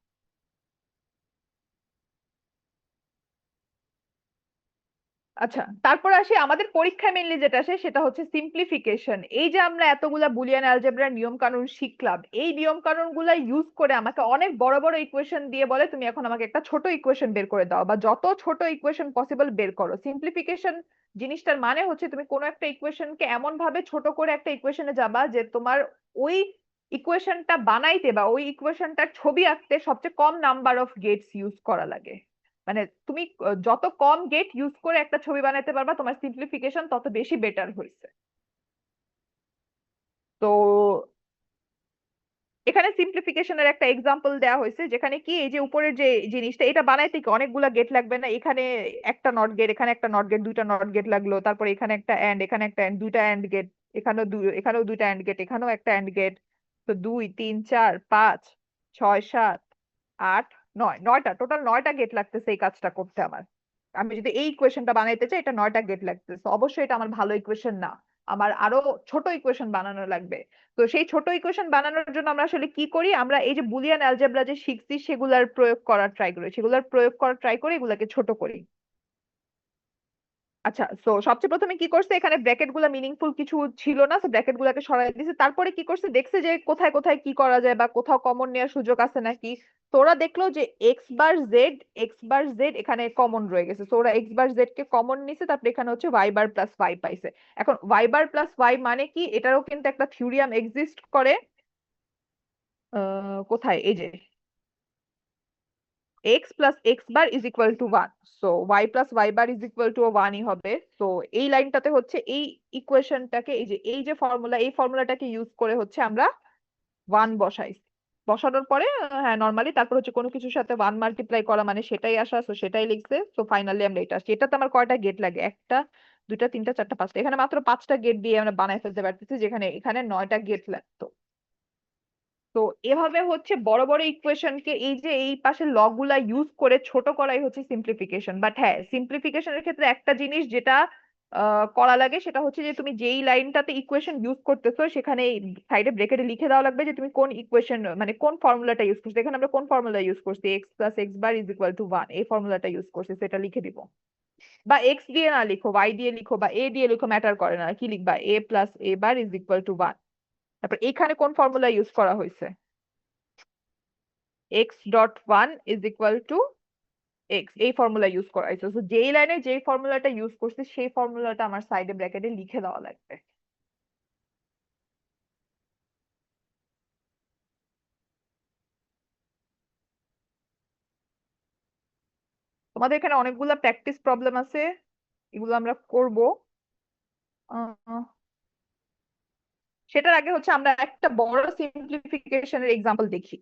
আচ্ছা, তারপর আসি আমাদের পরীক্ষায় মেনলি যেটা আসে সেটা হচ্ছে সিম্পলিফিকেশন। এই যে আমরা এতগুলা বুলিয়ান অ্যালজেব্রার নিয়ম কানুন শিখলাম, এই নিয়ম কানুন গুলা ইউজ করে আমাকে অনেক বড় বড় ইকুয়েশন দিয়ে বলে তুমি এখন আমাকে একটা ছোট ইকুয়েশন বের করে দাও, বা যত ছোট ইকুয়েশন পসিবল বের করো। সিম্পলিফিকেশন জিনিসটার মানে হচ্ছে তুমি কোনো একটা ইকুয়েশনকে এমন ভাবে ছোট করে একটা ইকুয়েশনে যাবা যে তোমার ওই ইকুয়েশনটা বানাইতে বা ওই ইকুয়েশনটার ছবি আঁকতে সবচেয়ে কম নাম্বার অফ গেটস ইউজ করা লাগে। মানে তুমি যত কম গেট ইউজ করে একটা ছবি বানাতে পারবা, তোমার সিম্পলিফিকেশন তত বেশি বেটার হয়েছে। তো এখানে সিম্পলিফিকেশনের একটা এক্সাম্পল দেওয়া হয়েছে, যেখানে কি এই যে উপরের যে জিনিসটা, এটা বানাইতে কি অনেকগুলা গেট লাগবে না? এখানে একটা নট গেট, এখানে একটা নট গেট, দুইটা নট গেট লাগলো, তারপর এখানে একটা এন্ড, এখানে একটা এন্ড, দুইটা এন্ড গেট, এখানেও দুইটা এন্ড গেট, এখানেও একটা এন্ড গেট। তো দুই তিন চার পাঁচ ছয় সাত আট নয়, নয়টা, টোটাল নয়টা গেট লাগতেছে এই কাজটা করতে আমার। আমি যদি এই ইকুয়েশনটা বানাইতে চাই, এটা নয়টা গেট লাগতেছে, অবশ্যই এটা আমার ভালো ইকুয়েশন না। আমার আরো ছোট ইকুয়েশন বানানো লাগবে। তো সেই ছোট ইকুয়েশন বানানোর জন্য আমরা আসলে কি করি, আমরা এই যে বুলিয়ান অ্যালজেব্রা যে শিখছি সেগুলার প্রয়োগ করার ট্রাই করি, সেগুলার প্রয়োগ করার ট্রাই করে এগুলাকে ছোট করি। আচ্ছা, সো সবচেয়ে প্রথমে কি করছে, এখানে ব্র্যাকেট গুলা মিনিংফুল কিছু ছিল না, তো ব্র্যাকেট গুলাকে সরাই দিছে। তারপরে কি করছে, দেখছে যে কোথায় কোথায় কি করা যায় বা কোথাও কমন নেওয়ার সুযোগ আছে নাকি। তো ওরা দেখলো যে এক্স বার জেড এখানে কমন রয়ে গেছে, তো ওরা এক্স বার জেড কে কমন নিছে, তারপরে এখানে হচ্ছে ওয়াই বার প্লাস ওয়াই পাইছে। এখন ওয়াই বার প্লাস ওয়াই মানে কি, এটারও কিন্তু একটা থিওরিয়াম এক্সিস্ট করে। কোথায়, এই যে x plus x bar is equal to one, so y plus y bar is equal to ওয়ানই হবে। তো এই লাইনটাতে হচ্ছে এই ইকুয়েশনটাকে, এই যে ফর্মুলা, এই ফর্মুলাটাকে ইউজ করে হচ্ছে আমরা ওয়ান বসাইছি। বসানোর পরে হ্যাঁ নর্মালি তারপর হচ্ছে কোনো কিছুর সাথে ওয়ান মাল্টিপ্লাই করা মানে সেটাই আসা, তো সেটাই লিখছে। তো ফাইনালি আমরা এটা আসছি। এটাতে আমার কয়টা গেট লাগে, একটা দুইটা তিনটা চারটা পাঁচটা, এখানে মাত্র পাঁচটা গেট দিয়ে আমরা বানাই ফেলতে পারতেছি, যেখানে এখানে 9টা গেট লাগতো। তো এভাবে হচ্ছে বড় বড় ইকুয়েশনকে এই যে এই পাশে ল গুলা ইউজ করে ছোট করাই হচ্ছে সিম্পলিফিকেশন। বাট হ্যাঁ, সিম্পলিফিকেশনের ক্ষেত্রে একটা জিনিস যেটা করা লাগে সেটা হচ্ছে যে তুমি যেই লাইনটাতে ইকুয়েশন ইউজ করতেছো সেখানে সাইডে ব্রেকেটে লিখে দেওয়া লাগবে যে তুমি কোন ইকুয়েশন মানে কোন ফর্মুলাটা ইউজ করছো। এখানে আমরা কোন ফর্মুলা ইউজ করছি, x plus x bar is equal to one, এই ফর্মুলাটা ইউজ করছি, সেটা লিখে দিব। বা এক্স দিয়ে না লিখো, ওয়াই দিয়ে লিখো বা এ দিয়ে লিখো, ম্যাটার করে না, কি লিখবা, a plus A bar is equal to one. তারপর এখানে কোন ফর্মুলা ইউজ করা হয়েছে, x dot one is equal to x, এই ফর্মুলা ইউজ করা হয়েছে। তো যেই লাইনে যেই ফর্মুলাটা ইউজ করছে সেই ফর্মুলাটা আমার সাইডে ব্র্যাকেটে লিখে দেওয়া লাগবে। তোমাদের এখানে অনেকগুলা প্র্যাকটিস প্রবলেম আছে, এগুলো আমরা করব। আহ, সেটার আগে হচ্ছে আমরা একটা বড় সিম্পলিফিকেশনের এক্সাম্পল দেখি।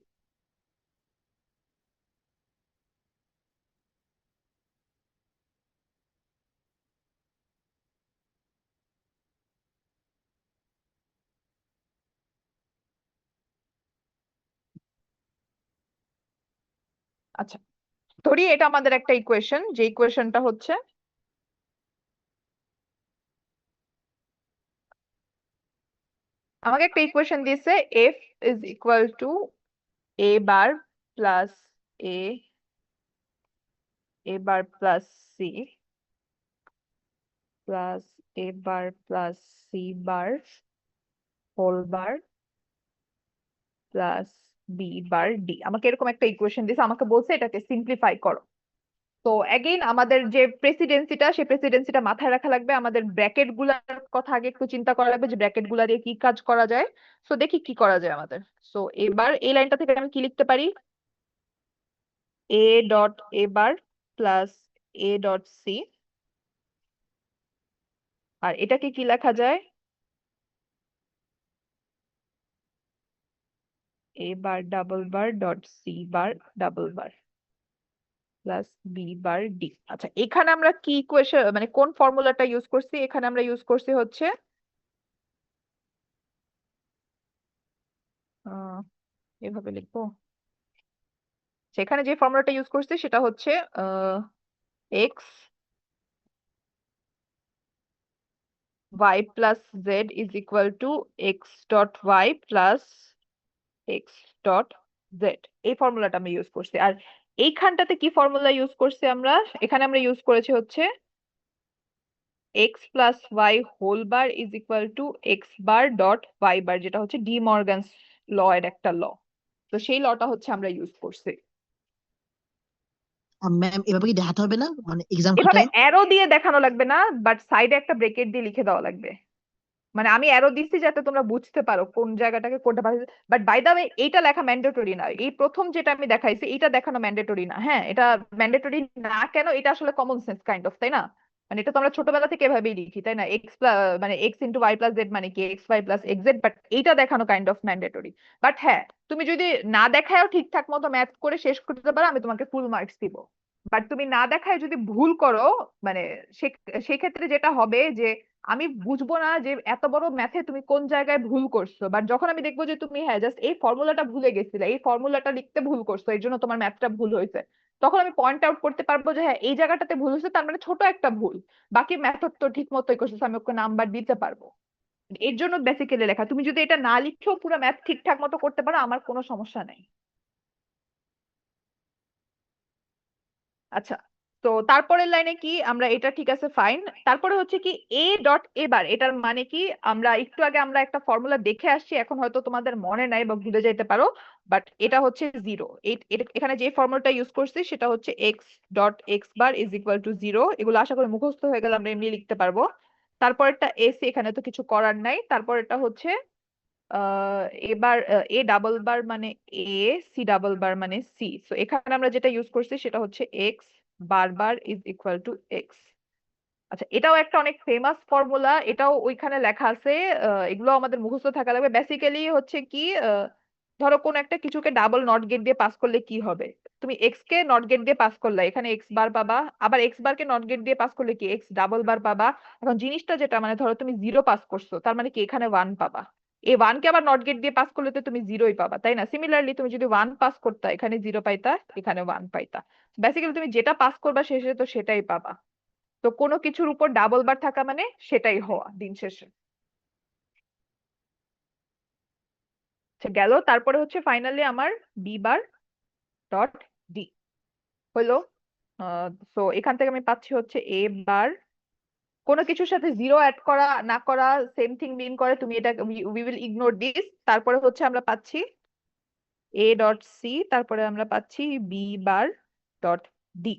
আচ্ছা, ধরি এটা আমাদের একটা ইকুয়েশন, যে ইকুয়েশনটা হচ্ছে আমাকে একটা ইকুয়েশন দিয়েছে, F is equal to A bar plus A, A bar plus C plus A bar plus C bar whole bar plus B bar D. আমাকে এরকম একটা ইকুয়েশন দিয়েছে, আমাকে বলছে এটাকে সিম্পলিফাই করো। তো অ্যাগেইন আমাদের যে প্রেসিডেন্সিটা, সেই প্রেসিডেন্সিটা মাথায় রাখা লাগবে। আমাদের ব্র্যাকেট গুলার কথা আগে একটু চিন্তা করা লাগবে যে ব্র্যাকেট গুলা দিয়ে কি কাজ করা যায়। তো দেখি কি করা যায় আমাদের। তো এবার এই লাইনটা থেকে আমি কি লিখতে পারি, a dot a bar plus A dot c, আর এটাকে কি লেখা যায়, a bar double bar dot c bar double bar plus B bar d. আচ্ছা, এখানে আমরা কি ইকুয়েশন মানে কোন ফর্মুলাটা ইউজ করছি, এখানে আমরা ইউজ করছি হচ্ছে আহ এভাবে লিখবো, সেখানে যে ফর্মুলাটা ইউজ করছি সেটা হচ্ছে X Y plus Z is equal to X dot Y plus X dot Z, এই ফর্মুলাটা আমি ইউজ করছি। আর এইখানটাতে কি ফর্মুলা ইউজ করছি আমরা, এখানে আমরা ইউজ করেছি হচ্ছে x plus y whole bar is equal to x bar dot y bar, যেটা হচ্ছে ডি মর্গানস ল এর একটা ল। তো সেই লটা হচ্ছে আমরা ইউজ করছি। ম্যাম এভাবে কি দেখাতে হবে না, মানে এক্সাম এভাবে খাতায়? অ্যারো দিয়ে দেখানো লাগবে না, বাট সাইডে একটা ব্রেকেট দিয়ে লিখে দেওয়া লাগবে। মানে আমি অ্যারো দিচ্ছি যাতে তোমরা বুঝতে পারো কোন জায়গাটাকে কোনটা পারো। বাট বাই দা ওয়ে এইটা লেখা ম্যান্ডেটরি না, এই প্রথম যেটা আমি দেখাইছি এটা দেখানো ম্যান্ডেটরি না। হ্যাঁ, এটা ম্যান্ডেটরি না কেন, এটা আসলে কমন সেন্স কাইন্ড অফ, তাই না? মানে এটা তো আমরা ছোটবেলা থেকে এভাবেই লিখি, তাই না, এক্স মানে X into Y plus Z মানে কি X Y plus X Z, but এইটা দেখানো কাইন্ড অফ ম্যান্ডেটরি। বাট হ্যাঁ, তুমি যদি না দেখায়ও ঠিকঠাক মতো ম্যাথ করে শেষ করতে পারো, আমি তোমাকে ফুল মার্কস দিব। বাট তুমি না দেখায় যদি ভুল করো, মানে সেক্ষেত্রে যেটা হবে যে আমি বুঝবো না যে এত বড় ম্যাথে তুমি কোন জায়গায় ভুল করছো। বাট যখন আমি দেখবো যে তুমি হ্যাঁ জাস্ট এই ফর্মুলাটা ভুলে গেছিলে, এই ফর্মুলাটা লিখতে ভুল করছো, এই জন্য তোমার ম্যাথটা ভুল হয়েছে, তখন আমি পয়েন্ট আউট করতে পারবো যে হ্যাঁ এই জায়গাটাতে ভুল হয়েছে, তার মানে ছোট একটা ভুল, বাকি মেথড তো ঠিক মতোই করছো, আমি ওকে নাম্বার দিতে পারবো। এর জন্য বেসিক্যালি লেখা। তুমি যদি এটা না লিখেও পুরো ম্যাথ ঠিকঠাক মতো করতে পারো, আমার কোনো সমস্যা নাই। আচ্ছা, তো তারপরের লাইনে কি আমরা এটা ঠিক আছে ফাইন। তারপরে হচ্ছে কি এ ডট এবার, এটার মানে কি আমরা একটু আগে আমরা একটা ফর্মুলা দেখে আসছি, এখন হয়তো তোমাদের মনে নাই বা ভুলে যাইতে পারো, বাট এটা হচ্ছে জিরো। এখানে যে ফর্মুলাটা ইউজ করছি সেটা হচ্ছে x dot x bar is equal two zero. এগুলো আশা করি মুখস্থ হয়ে গেলে আমরা এমনি লিখতে পারবো। তারপরটা এসি, এখানে তো কিছু করার নাই। তারপরটা হচ্ছে এবার এ ডাবল বার মানে এ, সি ডাবল বার মানে সি। সো এখানে আমরা যেটা ইউজ করছি সেটা হচ্ছে x bar bar is equal to x. আচ্ছা, এটাও একটা অনেক ফেমাস ফর্মুলা, এটাও ওইখানে লেখা আছে। এগুলো আমাদের মুখস্থ থাকা লাগবে। বেসিক্যালি হচ্ছে কি ধরো কোন একটা কিছুকে ডাবল নট গেট দিয়ে পাস করলে কি হবে। তুমি এক্স কে নট গেট দিয়ে পাস করলে এখানে এক্স বার পাবা, আবার এক্স বার কে নট গেট দিয়ে পাস করলে কি এক্স ডাবল বার পাবা। এখন জিনিসটা যেটা মানে ধরো তুমি জিরো পাস করছো, তার মানে কি এখানে ওয়ান পাবা। এই ওয়ান কে আবার নট গেট দিয়ে পাস করলে তো তুমি জিরোই পাবা, তাই না? সিমিলারলি তুমি যদি ওয়ান পাস করতা, এখানে জিরো পাইতা, এখানে ওয়ান পাইতা। বেসিক্যালি তুমি যেটা পাস করবা শেষে তো সেটাই পাবা। তো কোনো কিছুর উপর ডাবল বার থাকা মানে সেটাই হওয়া দিন শেষে। আচ্ছা, গেল। তারপরে হচ্ছে ফাইনালি আমার বি বার ডট ডি হলো। সো এখান থেকে আমি পাচ্ছি হচ্ছে এ বার, কোনো কিছুর সাথে জিরো অ্যাড করা না করা সেম থিং মিন করে, তুমি এটা উই উইল ইগনোর দিস। তারপরে হচ্ছে আমরা পাচ্ছি এ ডট সি, তারপরে আমরা পাচ্ছি বি বার ডট ডি।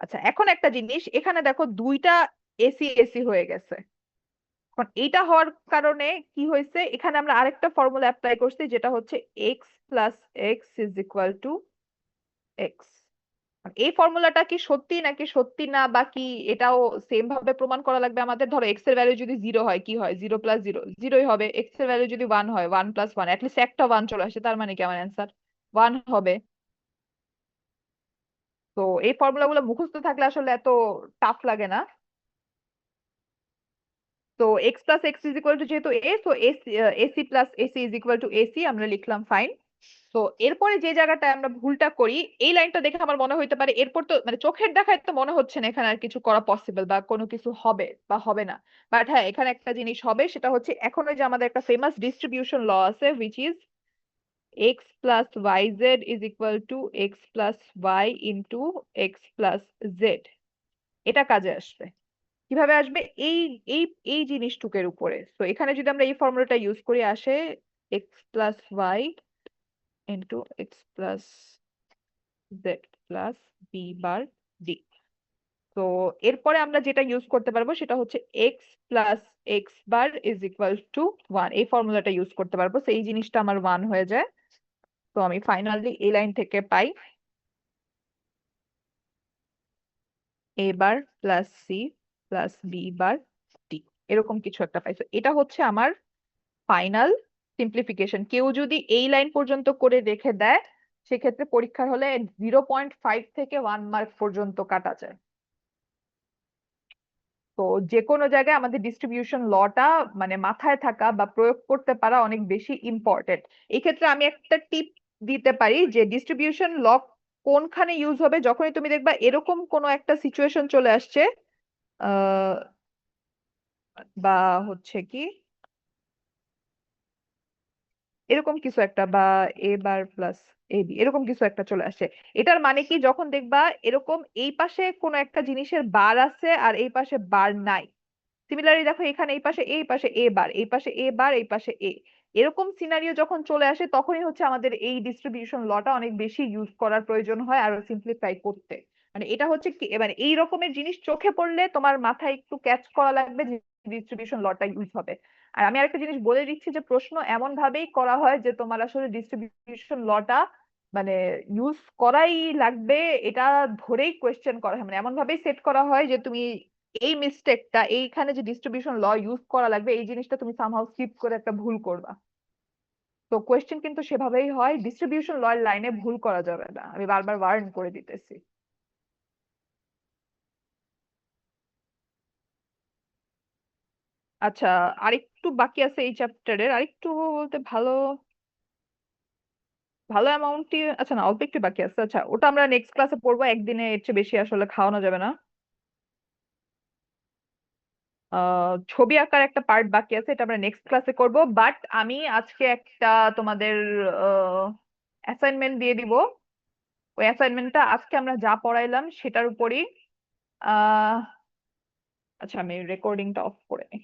আচ্ছা, এখন একটা জিনিস, এখানে দেখো দুইটা এসি এসি হয়ে গেছে। এখন এইটা হওয়ার কারণে কি হয়েছে, এখানে আমরা আরেকটা ফর্মুলা অ্যাপ্লাই করছি যেটা হচ্ছে x plus x is equal to x. এই ফর্মুলাটা কি সত্যি নাকি সত্যি না, বা কি এটাও সেম ভাবে প্রমাণ করা লাগবে আমাদের। ধরো এক্স এর ভ্যালু যদি জিরো হয় কি হয়, জিরো প্লাস জিরো জিরোই হবে। এক্স এর ভ্যালু যদি ওয়ান হয়, ওয়ান প্লাস ওয়ান, অ্যাটলিস্ট একটা ওয়ান চলে আসে, তার মানে কি আমার অ্যান্সার ওয়ান হবে। তো এই ফর্মুলা গুলো মুখস্থ থাকলে আসলে এত টাফ লাগে না। তো x plus x is equal two যেহেতু এ, তো AC plus AC is equal to AC আমরা লিখলাম ফাইন। তো এরপরে যে জায়গাটায় আমরা ভুলটা করি, এই লাইনটা দেখে আমার মনে হইতে পারে এরপর তো মানে চোখের দেখায় তো মনে হচ্ছে না এখানে আর কিছু করা পসিবল বা কোনো কিছু হবে বা হবে না। বাট হ্যাঁ, এখানে একটা জিনিস হবে, সেটা হচ্ছে এখন ওই যে আমাদের একটা ফেমাস ডিস্ট্রিবিউশন ল আছে, which is X plus Y Z is equal to X plus Y into X plus Z. এটা কাজে আসবে। কিভাবে আসবে? এই এই এই জিনিসটুকের উপরে। তো এখানে যদি আমরা এই ফর্মুলাটা ইউজ করি, আসে X plus Y into X plus Z plus B bar D. তো এরপরে আমরা যেটা ইউজ করতে পারবো সেটা হচ্ছে x plus x bar is equal to one. এই ফর্মুলাটা ইউজ করতে পারবো, তো এই জিনিসটা আমার ওয়ান হয়ে যায়। তো আমি ফাইনালি এই লাইন থেকে পাই a bar plus C plus B bar d, এরকম কিছু একটা পাই। তো এটা হচ্ছে আমার ফাইনাল সিম্পলিফিকেশন। কেউ যদি এই লাইন পর্যন্ত করে রেখে দেয়, সেক্ষেত্রে পরীক্ষার হলে 0.5 থেকে 1 মার্ক পর্যন্ত কাটা যায়। তো যে কোনো জায়গায় আমাদের ডিস্ট্রিবিউশন লটা মানে মাথায় থাকা বা প্রয়োগ করতে পারা অনেক বেশি ইম্পর্টেন্ট। এই ক্ষেত্রে আমি একটা টিপ দিতে পারি যে ডিস্ট্রিবিউশন ল কোনখানে ইউজ হবে, যখনই তুমি দেখবা এরকম কোনো একটা সিচুয়েশন চলে আসছে, আহ বা হচ্ছে কি এরকম কিছু একটা, বা এ বার প্লাস এ বি এরকম কিছু একটা চলে আসে। এটার মানে কি, যখন দেখবা এরকম এই পাশে কোনো একটা জিনিসের বার আছে আর এই পাশে বার নাই। সিমিলারলি দেখো এখানে এই পাশে এই পাশে এ বার, এই পাশে এ বার, এই পাশে এ, এরকম সিনারিও যখন চলে আসে, তখনই হচ্ছে আমাদের এই ডিস্ট্রিবিউশন লটা অনেক বেশি ইউজ করার প্রয়োজন হয় আরো সিম্পলিফাই করতে। মানে এটা হচ্ছে কি, মানে এই রকমের জিনিস চোখে পড়লে তোমার মাথায় একটু ক্যাচ করা লাগবে যে ডিস্ট্রিবিউশন লটা ইউজ হবে। আর আমি আরেকটা জিনিস বলে দিচ্ছি যে প্রশ্ন এমন ভাবেই করা হয় যে তোমার আসলে ডিস্ট্রিবিউশন লটা মানে ইউজ করাই লাগবে, এটা ধরেই কোয়েশ্চেন করা হয়। মানে এমন ভাবেই সেট করা হয় যে তুমি এই মিস্টেকটা, এইখানে যে ডিস্ট্রিবিউশন ল ইউজ করা লাগবে এই জিনিসটা তুমি সামহাউ স্কিপ করে একটা ভুল করবা। তো কোয়েশ্চেন কিন্তু সেভাবেই হয়, ডিস্ট্রিবিউশন ল এর লাইনে ভুল করা যাবে না, আমি বারবার ওয়ার্ন করে দিতেছি। আচ্ছা, আরেকটু বাকি আছে এই চ্যাপ্টারের, আরেকটু বলতে ভালো ভালো অ্যামাউন্টই, আচ্ছা না অল্প একটু বাকি আছে। আচ্ছা, ওটা আমরা নেক্সট ক্লাসে পড়বো, একদিনে এর চেয়ে বেশি আসলে খাওয়ানো যাবে না। ছবি আঁকার একটা পার্ট বাকি আছে, এটা আমরা নেক্সট ক্লাসে করব। বাট আমি আজকে একটা তোমাদের অ্যাসাইনমেন্ট দিয়ে দিব। ওই অ্যাসাইনমেন্টটা আজকে আমরা যা পড়াইলাম সেটার উপরই। আহ আচ্ছা, আমি রেকর্ডিংটা অফ করে নিই।